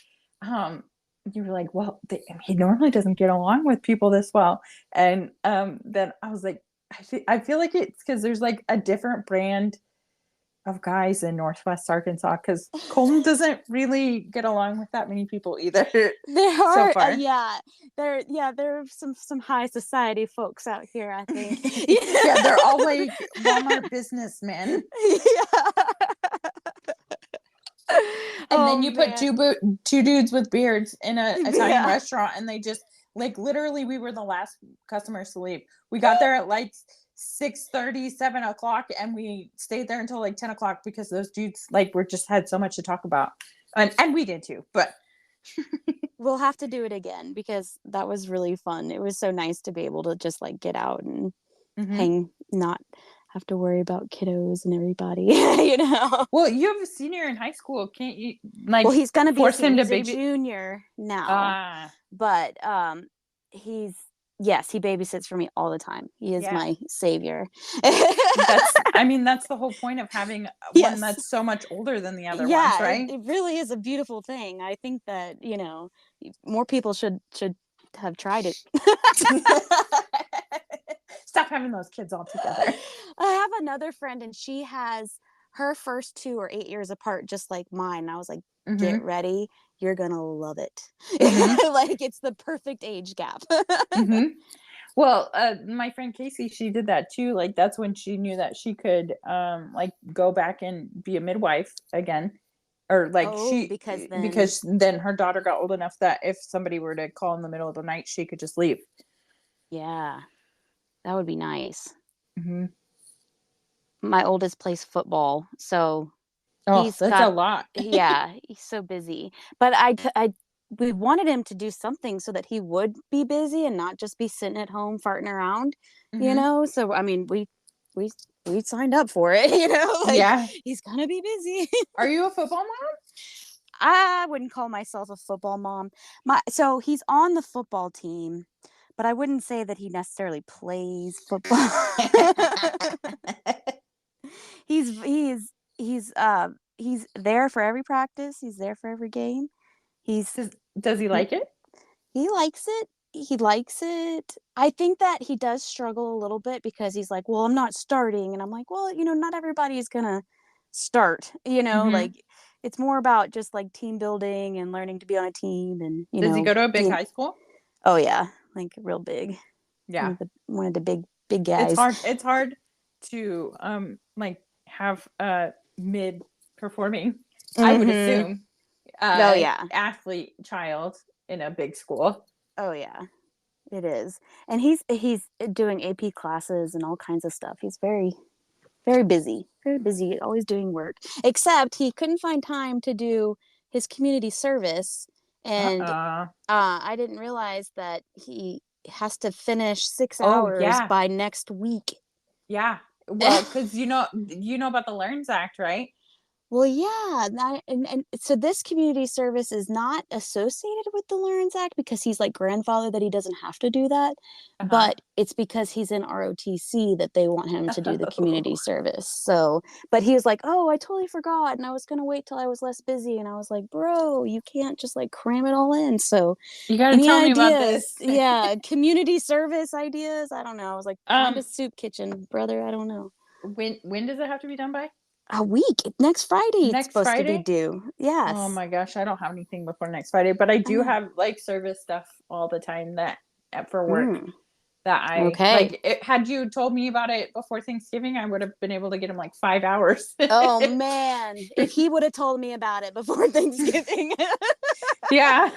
well, he normally doesn't get along with people this well. And then I was like, I feel like it's because there's like a different brand of guys in Northwest Arkansas, because Colton doesn't really get along with that many people either.
There are, so far. There are some high society folks out here, I think.
Yeah, they're all like Walmart businessmen. Yeah. And then you put two dudes with beards in a Italian restaurant, and they just like literally, we were the last customers to leave. We got there at like 6:30, 7 o'clock, and we stayed there until like 10 o'clock because those dudes like were just had so much to talk about, and we did too. But
we'll have to do it again because that was really fun. It was so nice to be able to just like get out and hang, not have to worry about kiddos and everybody. You know.
Well, you have a senior in high school, can't you? Like,
well, he's gonna be
force him to
a junior now, but Yes, he babysits for me all the time. He is my savior.
That's the whole point of having one that's so much older than the other ones, right?
It really is a beautiful thing. I think that, more people should have tried it.
Stop having those kids all together.
I have another friend, and she has her first two are 8 years apart, just like mine. And I was like, get ready. You're going to love it. Like, it's the perfect age gap.
Well, my friend Casey, she did that too. Like, that's when she knew that she could, like, go back and be a midwife again. Or like because then her daughter got old enough that if somebody were to call in the middle of the night, she could just leave.
Yeah, that would be nice. My oldest plays football, so
that's a lot.
Yeah, he's so busy. But I we wanted him to do something so that he would be busy and not just be sitting at home farting around, you
Mhm.
know? So, I mean, we, we signed up for it, you know, like
Yeah.
he's gonna be busy.
Are you a football mom?
I wouldn't call myself a football mom. So he's on the football team, but I wouldn't say that he necessarily plays football. he's he's he's there for every practice. He's there for every game. He's
Does he
he
like it?
he likes it. He likes it. I think that he does struggle a little bit because he's like, well, I'm not starting. And I'm like, well, not everybody's going to start,
Mhm.
like it's more about just like team building and learning to be on a team and,
Does he go to a big
being,
high school?
oh yeah, like real big.
Yeah.
One of the big
It's
guys.
hard. It's hard to like have a mid performing, I would assume,
Oh yeah.
athlete child in a big school.
Oh yeah. It is. And he's doing AP classes and all kinds of stuff. He's very busy, always doing work. Except he couldn't find time to do his community service. And I didn't realize that he has to finish 6
Oh
hours
yeah.
by next week.
Yeah. Well, because you know about the Learns Act, right?
Well, yeah, and so this community service is not associated with the Learns Act because he's like grandfather that he doesn't have to do that,
Uh-huh.
but it's because he's in ROTC that they want him to do the community service. So, but he was like, "Oh, I totally forgot, and I was gonna wait till I was less busy." And I was like, "Bro, you can't just like cram it all in." So,
You got to
any
tell me about
ideas?
this.
Yeah, community service ideas? I don't know. I was like, find a
um,
soup kitchen, brother. I don't know.
when does it have to be done by?
A week. Next Friday it's
Next
supposed to be
Friday?
due.
Oh
Yes.
my gosh, I don't have anything before next Friday, but I
I
do
know.
have like service stuff all the time that for work
Mm,
that I
okay.
like. Had you told me about it before Thanksgiving, I would have been able to get them like 5 hours.
Oh man, if he would have told me about it before Thanksgiving.
Yeah.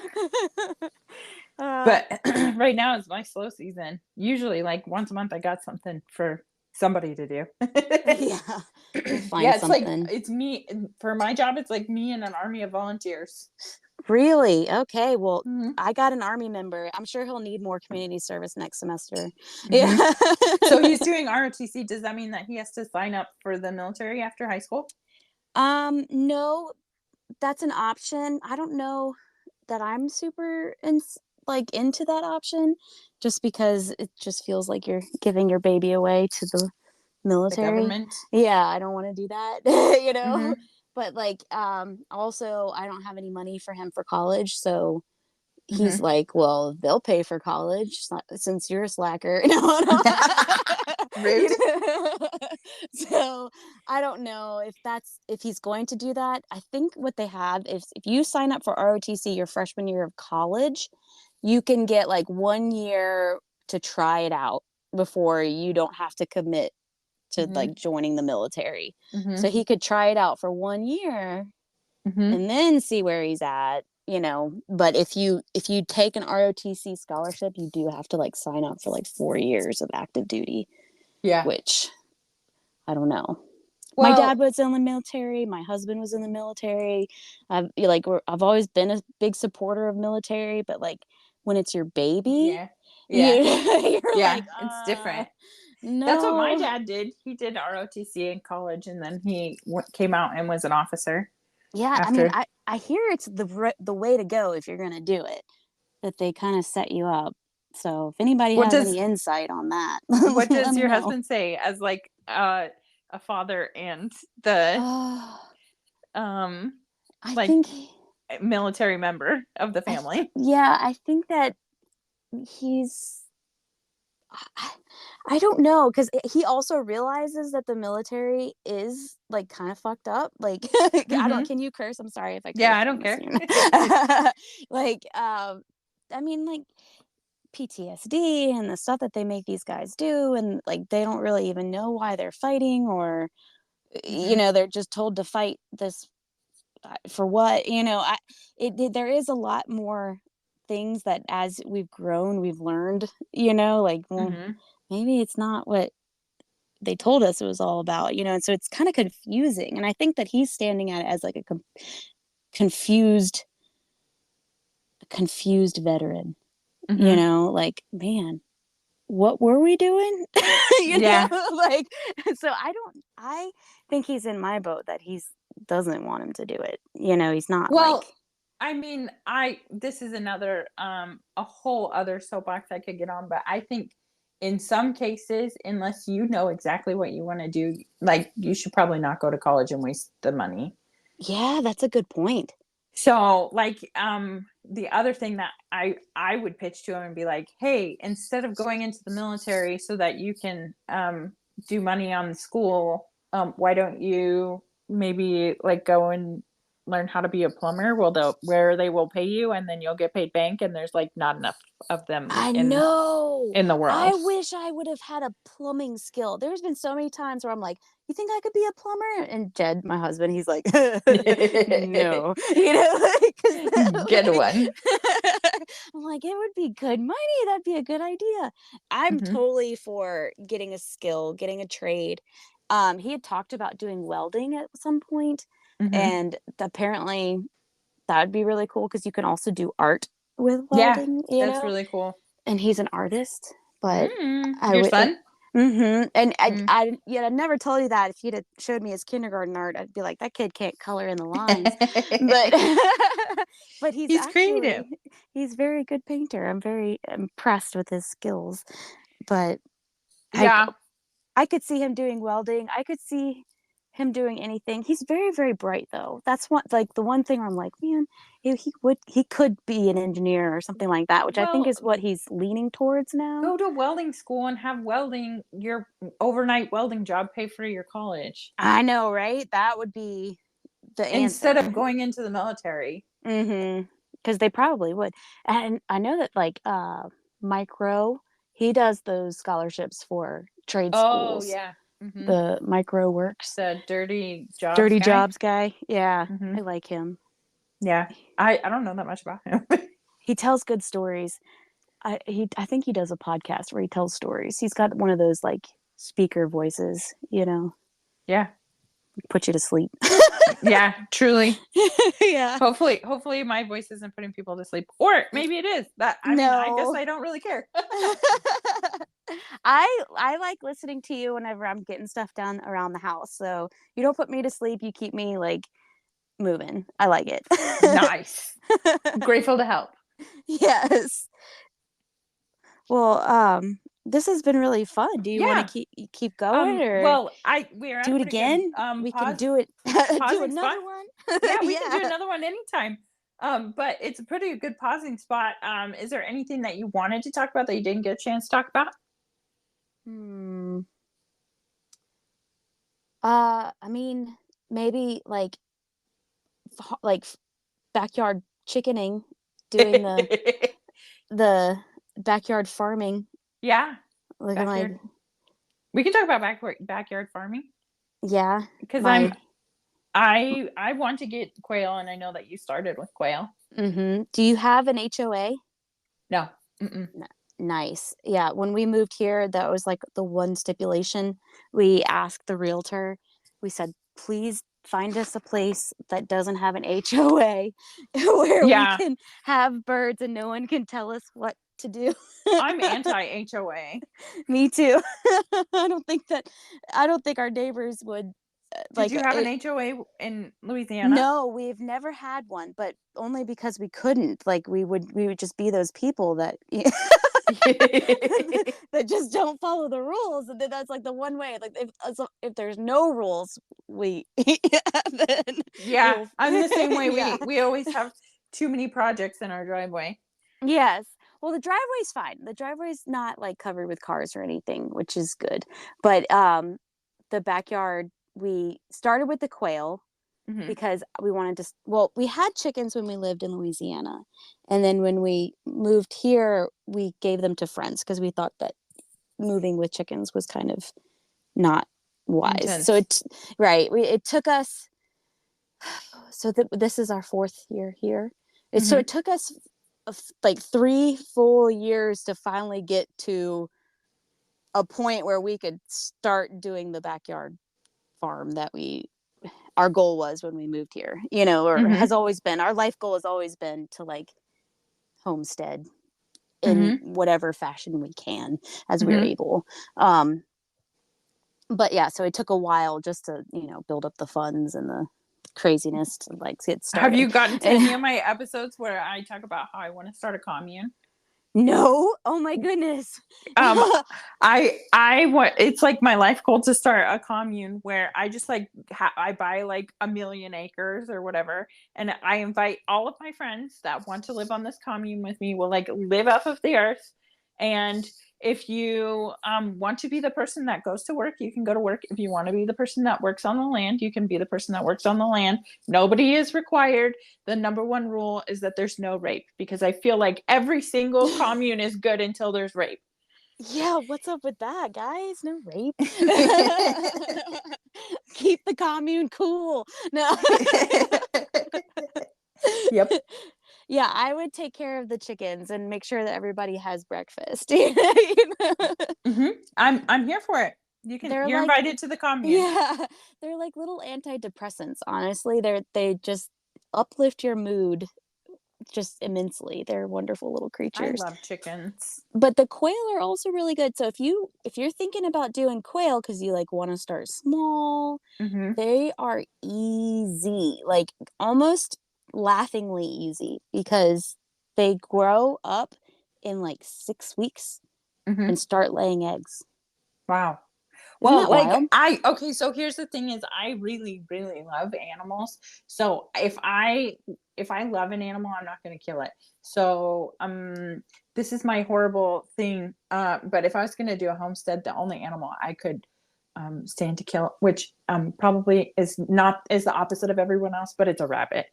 uh,
But right now is my slow season. Usually, like once a month, I got something for somebody to do.
yeah, you'll find
Yeah, it's like
something.
it's me for my job. It's like me and an army of volunteers.
Really? Okay. Well,
Mm-hmm.
I got an army member. I'm sure he'll need more community service next semester.
Mm-hmm.
Yeah.
So he's doing ROTC. Does that mean that he has to sign up for the military after high school?
No, that's an option. I don't know that I'm super like into that option just because it just feels like you're giving your baby away to the
The
military.
government.
Yeah, I don't want to do that,
Mm-hmm.
But like also I don't have any money for him for college, so he's
Mm-hmm.
like, well, they'll pay for college since you're a slacker. No, no.
Rude.
So I don't know if he's going to do that. I think what they have is if you sign up for ROTC your freshman year of college, you can get like 1 year to try it out before you don't have to commit to
Mm-hmm.
like joining the military.
Mm-hmm.
So he could try it out for 1 year
Mm-hmm.
and then see where he's at, but if you take an ROTC scholarship, you do have to like sign up for like 4 years of active duty,
Yeah.
which I don't know. My dad
Well,
was in the military, my husband was in the military. I've always been a big supporter of military, but like when it's your baby,
yeah.
you,
Yeah.
you're
Yeah.
like
It's different. That's what my
no.
dad did. He did ROTC in college, and then he came out and was an officer
Yeah, I mean,
after.
I hear it's the way to go if you're gonna do it. That they kind of set you up. So if anybody
What
has
does
any insight on that,
what
let
does
me
your
know.
husband say as like a father and the
Oh,
um
I
like
think
military member of the family?
yeah, I think that he's I, I don't know because he also realizes that the military is like kind of fucked up. Like I don't.
Mm-hmm.
Can you curse? I'm sorry if I
Yeah,
curse
I
on
don't
this.
care.
Like I mean like PTSD and the stuff that they make these guys do, and like they don't really even know why they're fighting, or
Mm-hmm.
they're just told to fight this for what. There is a lot more things that as we've grown we've learned, like, well,
Mm-hmm.
maybe it's not what they told us it was all about, and so it's kind of confusing, and I think that he's standing at it as like a confused confused veteran.
Mm-hmm.
You know, like, man, what were we doing? You know, like, so I think he's in my boat that doesn't want him to do it. You know, he's not
Well,
like,
I mean, this is another a whole other soapbox I could get on, but I think in some cases, unless you know exactly what you want to do, like, you should probably not go to college and waste the money.
yeah, that's a good point.
So, like, the other thing that I would pitch to him and be like, hey, instead of going into the military so that you can do money on the school, why don't you maybe like go and learn how to be a plumber? Where they will pay you, and then you'll get paid bank, and there's like not enough of them
I know.
in the
I
world.
wish I would have had a plumbing skill. There's been so many times where I'm like, you think I could be a plumber? And Jed, my husband, he's like, no. You know, like,
Get one.
I'm like, it would be good money. That'd be a good idea. I'm
Mm-hmm.
totally for getting a skill, getting a trade. He had talked about doing welding at some point,
Mm-hmm.
and apparently that would be really cool because you can also do art with
Yeah,
welding, you
that's
know?
really cool.
And he's an artist, but
Your son?
and I'd never told you that. If you'd have showed me his kindergarten art, I'd be like, that kid can't color in the lines. But but
He's creative.
He's very good painter. I'm very impressed with his skills. But
Yeah.
I could see him doing welding. I could see him doing anything. He's very, very bright though. That's the one thing where I'm like, man, he could be an engineer or something like that, which I think is what he's leaning towards now.
Go to welding school and have your overnight welding job pay for your college.
I know, right? That would be the answer.
Instead of going into the military.
Because they probably would. And I know that like Micro, he does those scholarships for trade schools.
Oh, yeah. Mm-hmm.
The Micro Works.
The dirty jobs
guy. Yeah.
Mm-hmm.
I like him.
Yeah. I don't know that much about him.
He tells good stories. I think he does a podcast where he tells stories. He's got one of those like speaker voices, you know.
Yeah.
Put you to sleep.
Yeah, truly.
Yeah.
Hopefully my voice isn't putting people to sleep. Or maybe it is. I mean, I guess I don't really care.
I like listening to you whenever I'm getting stuff done around the house. So you don't put me to sleep. You keep me like moving. I like it.
Nice. Grateful to help.
Yes. Well, this has been really fun. Do you want to keep going, or
we're
do it again? We can do it. Do another one.
Yeah, we can do another one anytime. But it's a pretty good pausing spot. Is there anything that you wanted to talk about that you didn't get a chance to talk about?
I mean, maybe like backyard chickening, doing the backyard farming.
Yeah.
We
can talk about backyard farming.
Yeah.
Because I want to get quail, and I know that you started with quail.
Mm-hmm. Do you have an HOA?
No.
Nice. Yeah. When we moved here, that was like the one stipulation. We asked the realtor, we said, please find us a place that doesn't have an HOA where we can have birds and no one can tell us what to do.
I'm anti-HOA.
Me too. I don't think our neighbors would.
Did you have an HOA in Louisiana?
No, we've never had one, but only because we couldn't. Like we would just be those people that that just don't follow the rules, and then that's like the one way. Like if there's no rules, then
I'm the same way. We always have too many projects in our driveway.
Yes. Well, the driveway's fine. The driveway's not like covered with cars or anything, which is good. But the backyard, we started with the quail because we wanted to. Well, we had chickens when we lived in Louisiana, and then when we moved here, we gave them to friends because we thought that moving with chickens was kind of not wise.
Intense.
So it took us. So this is our 4th year here. So it took us like 3 full years to finally get to a point where we could start doing the backyard farm that our goal was when we moved here, or has always been. Our life goal has always been to like homestead in whatever fashion we can as we're able. But yeah, so it took a while just to, build up the funds and the craziness to like get started.
Have you gotten to any of my episodes where I talk about how I want to start a commune?
No. Oh my goodness.
I want, it's like my life goal to start a commune where I just like, I buy like 1,000,000 acres or whatever. And I invite all of my friends that want to live on this commune with me. Will like live off of the earth. And if you want to be the person that goes to work, you can go to work. If you want to be the person that works on the land, you can be the person that works on the land. Nobody is required. The number one rule is that there's no rape, because I feel like every single commune is good until there's rape.
Yeah, what's up with that, guys? No rape. Keep the commune cool. No.
Yep.
Yeah, I would take care of the chickens and make sure that everybody has breakfast.
I'm here for it. You're like, invited to the commune.
Yeah, they're like little antidepressants. Honestly, they just uplift your mood just immensely. They're wonderful little creatures.
I love chickens.
But the quail are also really good. So if you're thinking about doing quail because you like want to start small, they are easy, like almost laughingly easy, because they grow up in like 6 weeks and start laying eggs.
Wow. Well, like okay, so here's the thing is I really, really love animals. So if I love an animal, I'm not going to kill it. So this is my horrible thing. But if I was going to do a homestead, the only animal I could stand to kill, which probably is the opposite of everyone else, but it's a rabbit.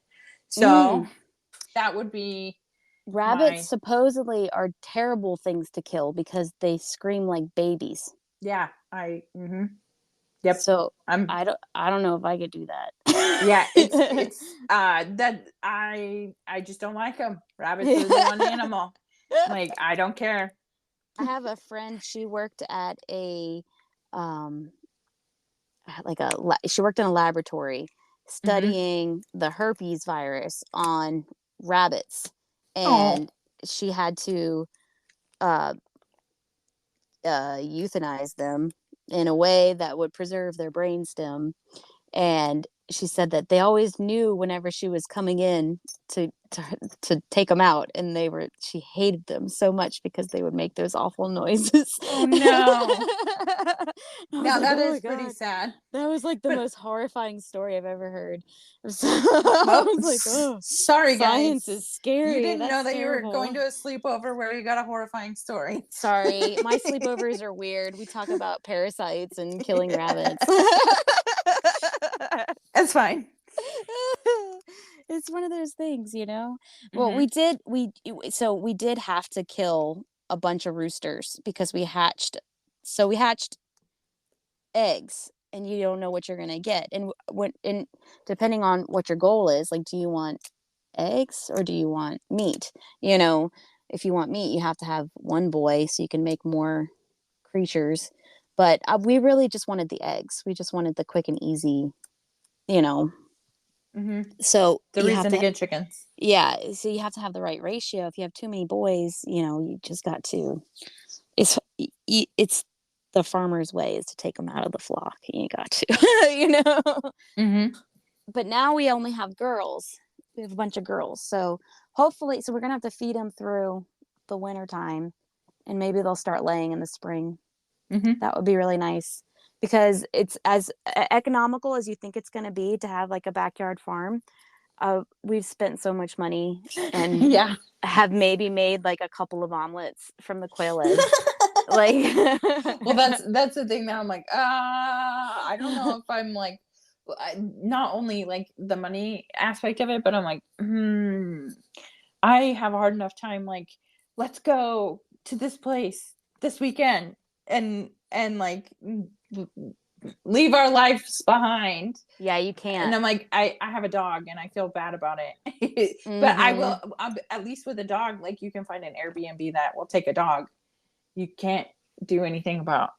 So that would be.
Rabbits supposedly are terrible things to kill because they scream like babies.
Yeah, yep.
So I don't know if I could do that.
Yeah, it's that I just don't like them. Rabbits are the one animal. Like I don't care.
I have a friend. She worked at a she worked in a laboratory studying the herpes virus on rabbits, and she had to euthanize them in a way that would preserve their brainstem. And she said that they always knew whenever she was coming in to take them out, and she hated them so much because they would make those awful noises.
Oh no. Now that is pretty sad.
That was like the most horrifying story I've ever heard. I was like, oh,
sorry guys.
Science is scary.
You didn't know that you were going to a sleepover where you got a horrifying story.
Sorry, my sleepovers are weird. We talk about parasites and killing rabbits.
It's fine.
It's one of those things, Well, we did have to kill a bunch of roosters because we hatched eggs, and you don't know what you're gonna get. And depending on what your goal is, like, do you want eggs or do you want meat? If you want meat, you have to have one boy so you can make more creatures. But we really just wanted the eggs. We just wanted the quick and easy, So
the reason to get chickens.
Yeah, so you have to have the right ratio. If you have too many boys, you just got to. It's the farmer's way is to take them out of the flock. You got to, But now we only have girls. We have a bunch of girls, so hopefully, we're gonna have to feed them through the winter time, and maybe they'll start laying in the spring. That would be really nice, because it's as economical as you think it's going to be to have like a backyard farm. We've spent so much money and have maybe made like a couple of omelets from the quail eggs.
Well, that's the thing that I'm like, I don't know if I'm like, not only like the money aspect of it, but I'm like, I have a hard enough time. Like, let's go to this place this weekend and like leave our lives behind.
Yeah, you can't.
And I'm like, I have a dog and I feel bad about it. But I will, at least with a dog, like you can find an Airbnb that will take a dog. You can't do anything about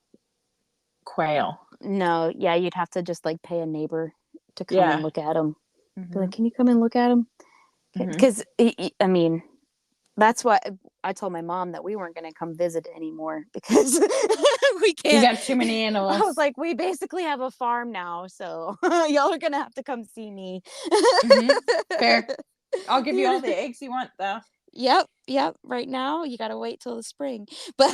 quail.
No, yeah, you'd have to just like pay a neighbor to come and look at them. Be like, can you come and look at them? Because I mean, That's what I told my mom, that we weren't going to come visit anymore because we can't.
You got too many animals.
I was like, we basically have a farm now, so y'all are going to have to come see me.
Fair. I'll give you all the eggs you want, though.
Yep. Right now, you got to wait till the spring. But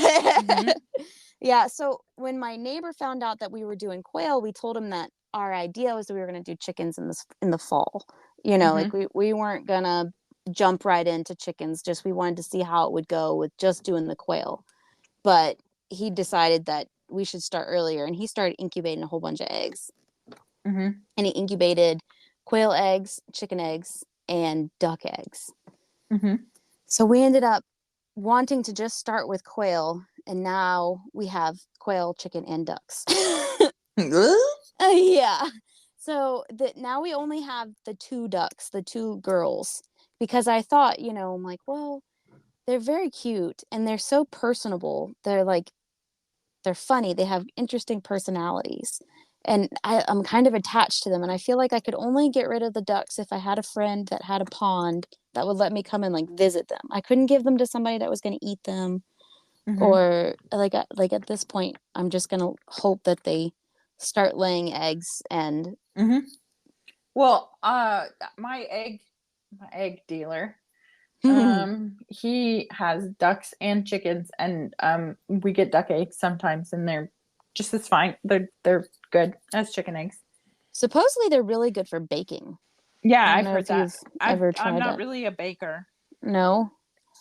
yeah, so when my neighbor found out that we were doing quail, we told him that our idea was that we were going to do chickens in the fall. You know, like we weren't going to jump right into chickens, just we wanted to see how it would go with just doing the quail. But he decided that we should start earlier, and he started incubating a whole bunch of eggs. And he incubated quail eggs, chicken eggs, and duck eggs. So we ended up wanting to just start with quail, and now we have quail, chicken, and ducks. Yeah. So now we only have the 2 ducks, the 2 girls, because I thought, you know, I'm like, well, they're very cute and they're so personable. They're funny. They have interesting personalities. And I'm kind of attached to them. And I feel like I could only get rid of the ducks if I had a friend that had a pond that would let me come and like visit them. I couldn't give them to somebody that was going to eat them. Or like at this point, I'm just going to hope that they start laying eggs. And
well, my egg dealer, he has ducks and chickens, and we get duck eggs sometimes, and they're just as fine. They're good as chicken eggs.
Supposedly they're really good for baking.
Yeah, I've heard that.
I'm
not really a baker.
No.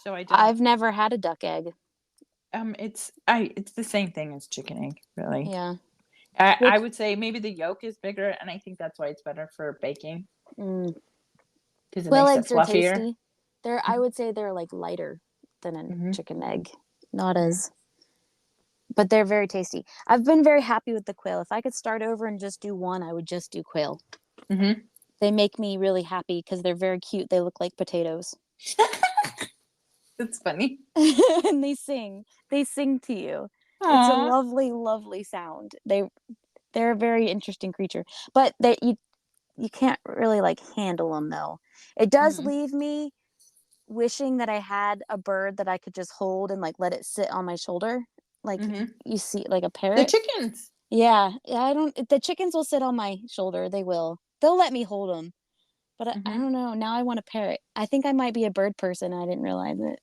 So I don't.
I've never had a duck egg.
It's the same thing as chicken egg, really.
Yeah.
I would say maybe the yolk is bigger, and I think that's why it's better for baking. Because it makes it fluffier. Are tasty.
I would say they're like lighter than a chicken egg. Not as, but they're very tasty. I've been very happy with the quail. If I could start over and just do one, I would just do quail. They make me really happy because they're very cute. They look like potatoes.
That's funny.
And they sing to you. Aww. It's a lovely, lovely sound. They're a very interesting creature, but you can't really like handle them though. It does leave me wishing that I had a bird that I could just hold and like let it sit on my shoulder, like you see, like a parrot.
The chickens.
Yeah. The chickens will sit on my shoulder. They'll let me hold them. But I don't know. Now I want a parrot. I think I might be a bird person. I didn't realize it.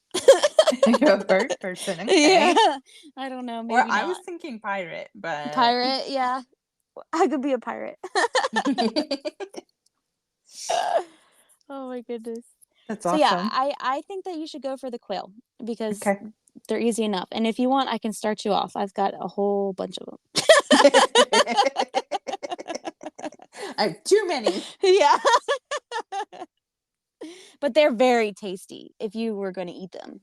You're a bird person. Okay.
Yeah. I don't know. Maybe
I was thinking pirate, but
pirate. Yeah. I could be a pirate. Oh my goodness.
That's awesome.
So yeah, I think that you should go for the quail because they're easy enough. And if you want, I can start you off. I've got a whole bunch of them.
I have too many.
Yeah. But they're very tasty if you were going to eat them.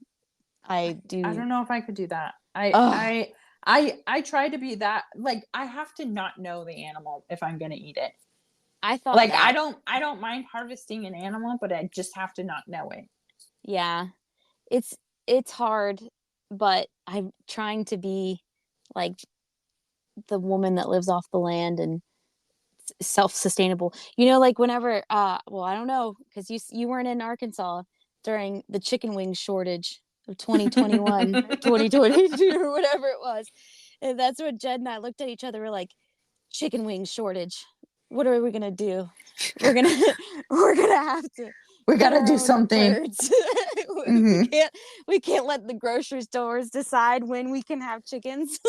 I don't
know if I could do that. I try to be that, like, I have to not know the animal if I'm going to eat it.
I thought
like that. I don't mind harvesting an animal, but I just have to not know it.
Yeah. It's hard, but I'm trying to be like the woman that lives off the land and self-sustainable. You know, like whenever well, I don't know, because you weren't in Arkansas during the chicken wing shortage of 2021 2022 or whatever it was. And that's what Jed and I looked at each other. We're like, chicken wing shortage. What are we gonna do? We're gonna have to.
We gotta do something.
We can't let the grocery stores decide when we can have chickens.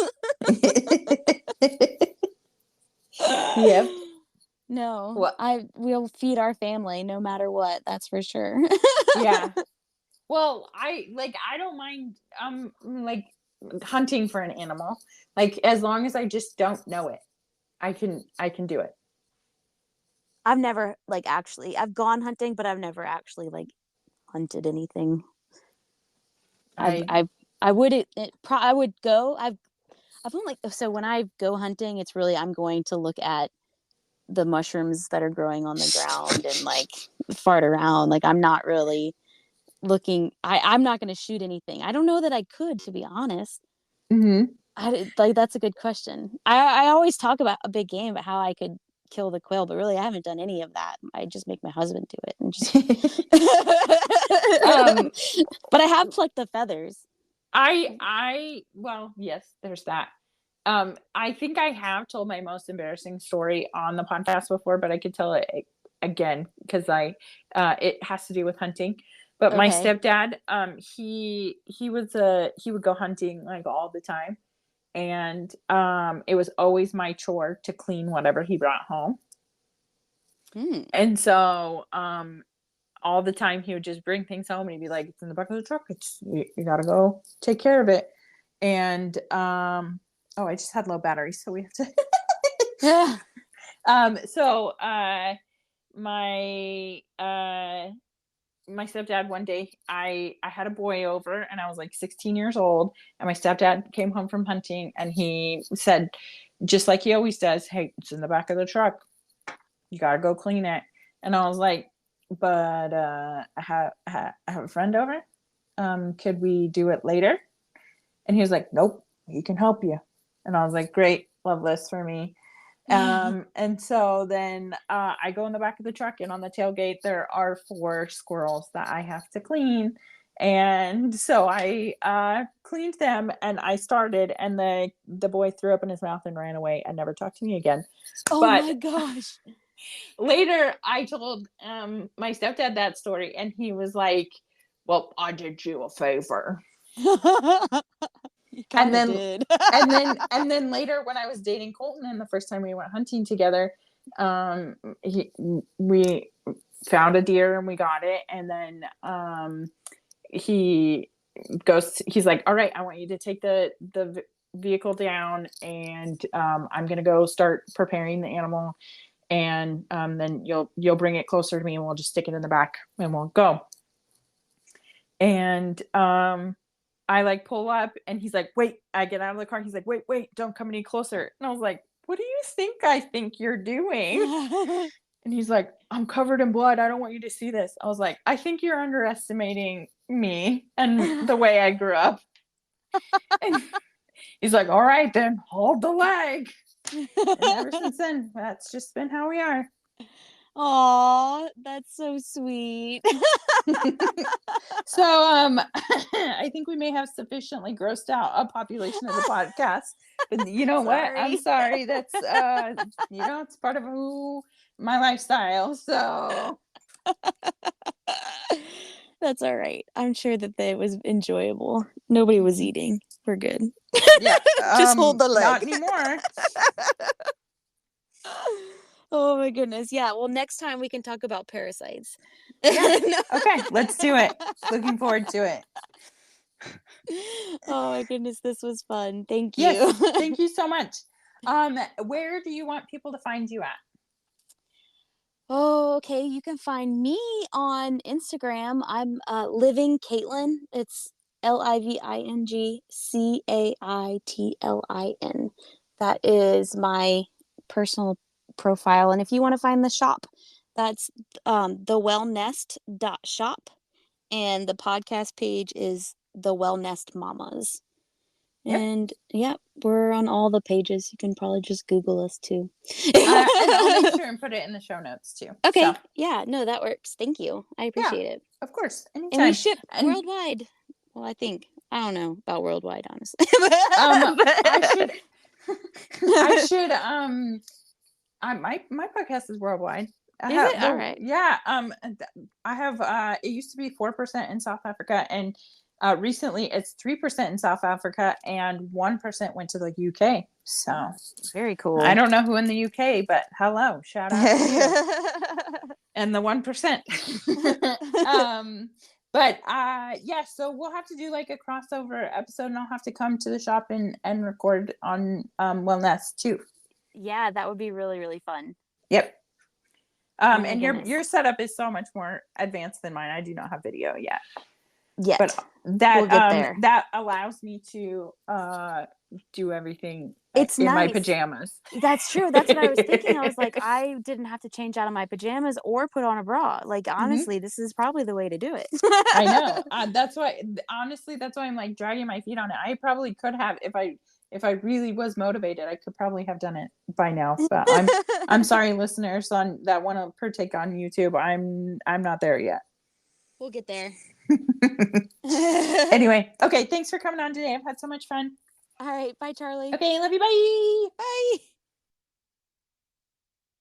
Yep.
No, we'll feed our family no matter what. That's for sure.
Yeah. Well, I don't mind like hunting for an animal. Like as long as I just don't know it, I can do it.
I've never I've gone hunting, but I've never actually like hunted anything. I would go. I've only, so when I go hunting, it's really, I'm going to look at the mushrooms that are growing on the ground and like fart around. Like I'm not really looking. I'm not going to shoot anything. I don't know that I could, to be honest. That's a good question. I always talk about a big game, about how I could kill the quail, but really I haven't done any of that. I just make my husband do it and just But I have plucked the feathers.
Well, yes, there's that. I think I have told my most embarrassing story on the podcast before, but I could tell it again because it has to do with hunting. But my stepdad, he would go hunting like all the time, and it was always my chore to clean whatever he brought home. And so all the time he would just bring things home and he'd be like, it's in the back of the truck, you gotta go take care of it. And I just had low battery, so we have to my stepdad, one day I had a boy over and I was like 16 years old, and my stepdad came home from hunting and he said, just like he always does, hey, it's in the back of the truck, you gotta go clean it. And I was like, but I have a friend over, could we do it later? And he was like, nope, he can help you. And I was like, great, love this for me. And so then I go in the back of the truck, and on the tailgate there are 4 squirrels that I have to clean. And so I cleaned them, and I started, and the boy threw up in his mouth and ran away and never talked to me again.
My gosh.
Later I told my stepdad that story, and he was like, well, I did you a favor. And then later when I was dating Colton, and the first time we went hunting together, we found a deer and we got it. And then he's like, all right, I want you to take the vehicle down, and I'm gonna go start preparing the animal, and then you'll bring it closer to me, and we'll just stick it in the back and we'll go. And I like pull up, and he's like, wait, I get out of the car. He's like, wait, don't come any closer. And I was like, what do you think I think you're doing? And he's like, I'm covered in blood, I don't want you to see this. I was like, I think you're underestimating me and the way I grew up. And he's like, all right, then hold the leg. And ever since then, that's just been how we are.
Aw, that's so sweet.
So I think we may have sufficiently grossed out a population of the podcast, but you know what, I'm sorry, that's it's part of my lifestyle, so
that's all right. I'm sure that it was enjoyable. Nobody was eating. We're good.
Yeah.
Just hold the leg.
Not anymore.
Oh my goodness. Yeah. Well, next time we can talk about parasites.
Yeah. Okay. Let's do it. Looking forward to it.
Oh my goodness. This was fun. Thank you.
Yes. Thank you so much. Where do you want people to find you at?
Oh, okay. You can find me on Instagram. I'm Living Caitlin. It's LivingCaitlin. That is my personal profile. And if you want to find the shop, that's the Wellnest.shop, and the podcast page is the Wellnest Mamas. Yep. And yeah, we're on all the pages. You can probably just Google us too.
And I'll make sure and put it in the show notes too.
Okay. So. Yeah, no, that works. Thank you. I appreciate it.
Of course. Anytime.
And we ship worldwide. Well, I don't know about worldwide, honestly.
My podcast is worldwide.
Is it? All right.
Yeah. I have, it used to be 4% in South Africa, and recently it's 3% in South Africa, and 1% went to the UK. So
very cool.
I don't know who in the UK, but hello, shout out to you. And the 1%. But yeah, so we'll have to do like a crossover episode, and I'll have to come to the shop and record on Wellnest too.
Yeah, that would be really, really fun.
Yep. And your setup is so much more advanced than mine. I do not have video yet.
Yeah.
But that that allows me to do everything
it's
in
nice.
My pajamas.
That's true. That's what I was thinking. I was like, I didn't have to change out of my pajamas or put on a bra. Like, honestly, this is probably the way to do it.
I know. That's why I'm like dragging my feet on it. I probably could have, if I really was motivated, I could probably have done it by now. But I'm sorry, listeners that want to partake on YouTube. I'm not there yet.
We'll get there.
Anyway, okay. Thanks for coming on today. I've had so much fun.
All right. Bye, Charli.
Okay. Love you. Bye.
Bye.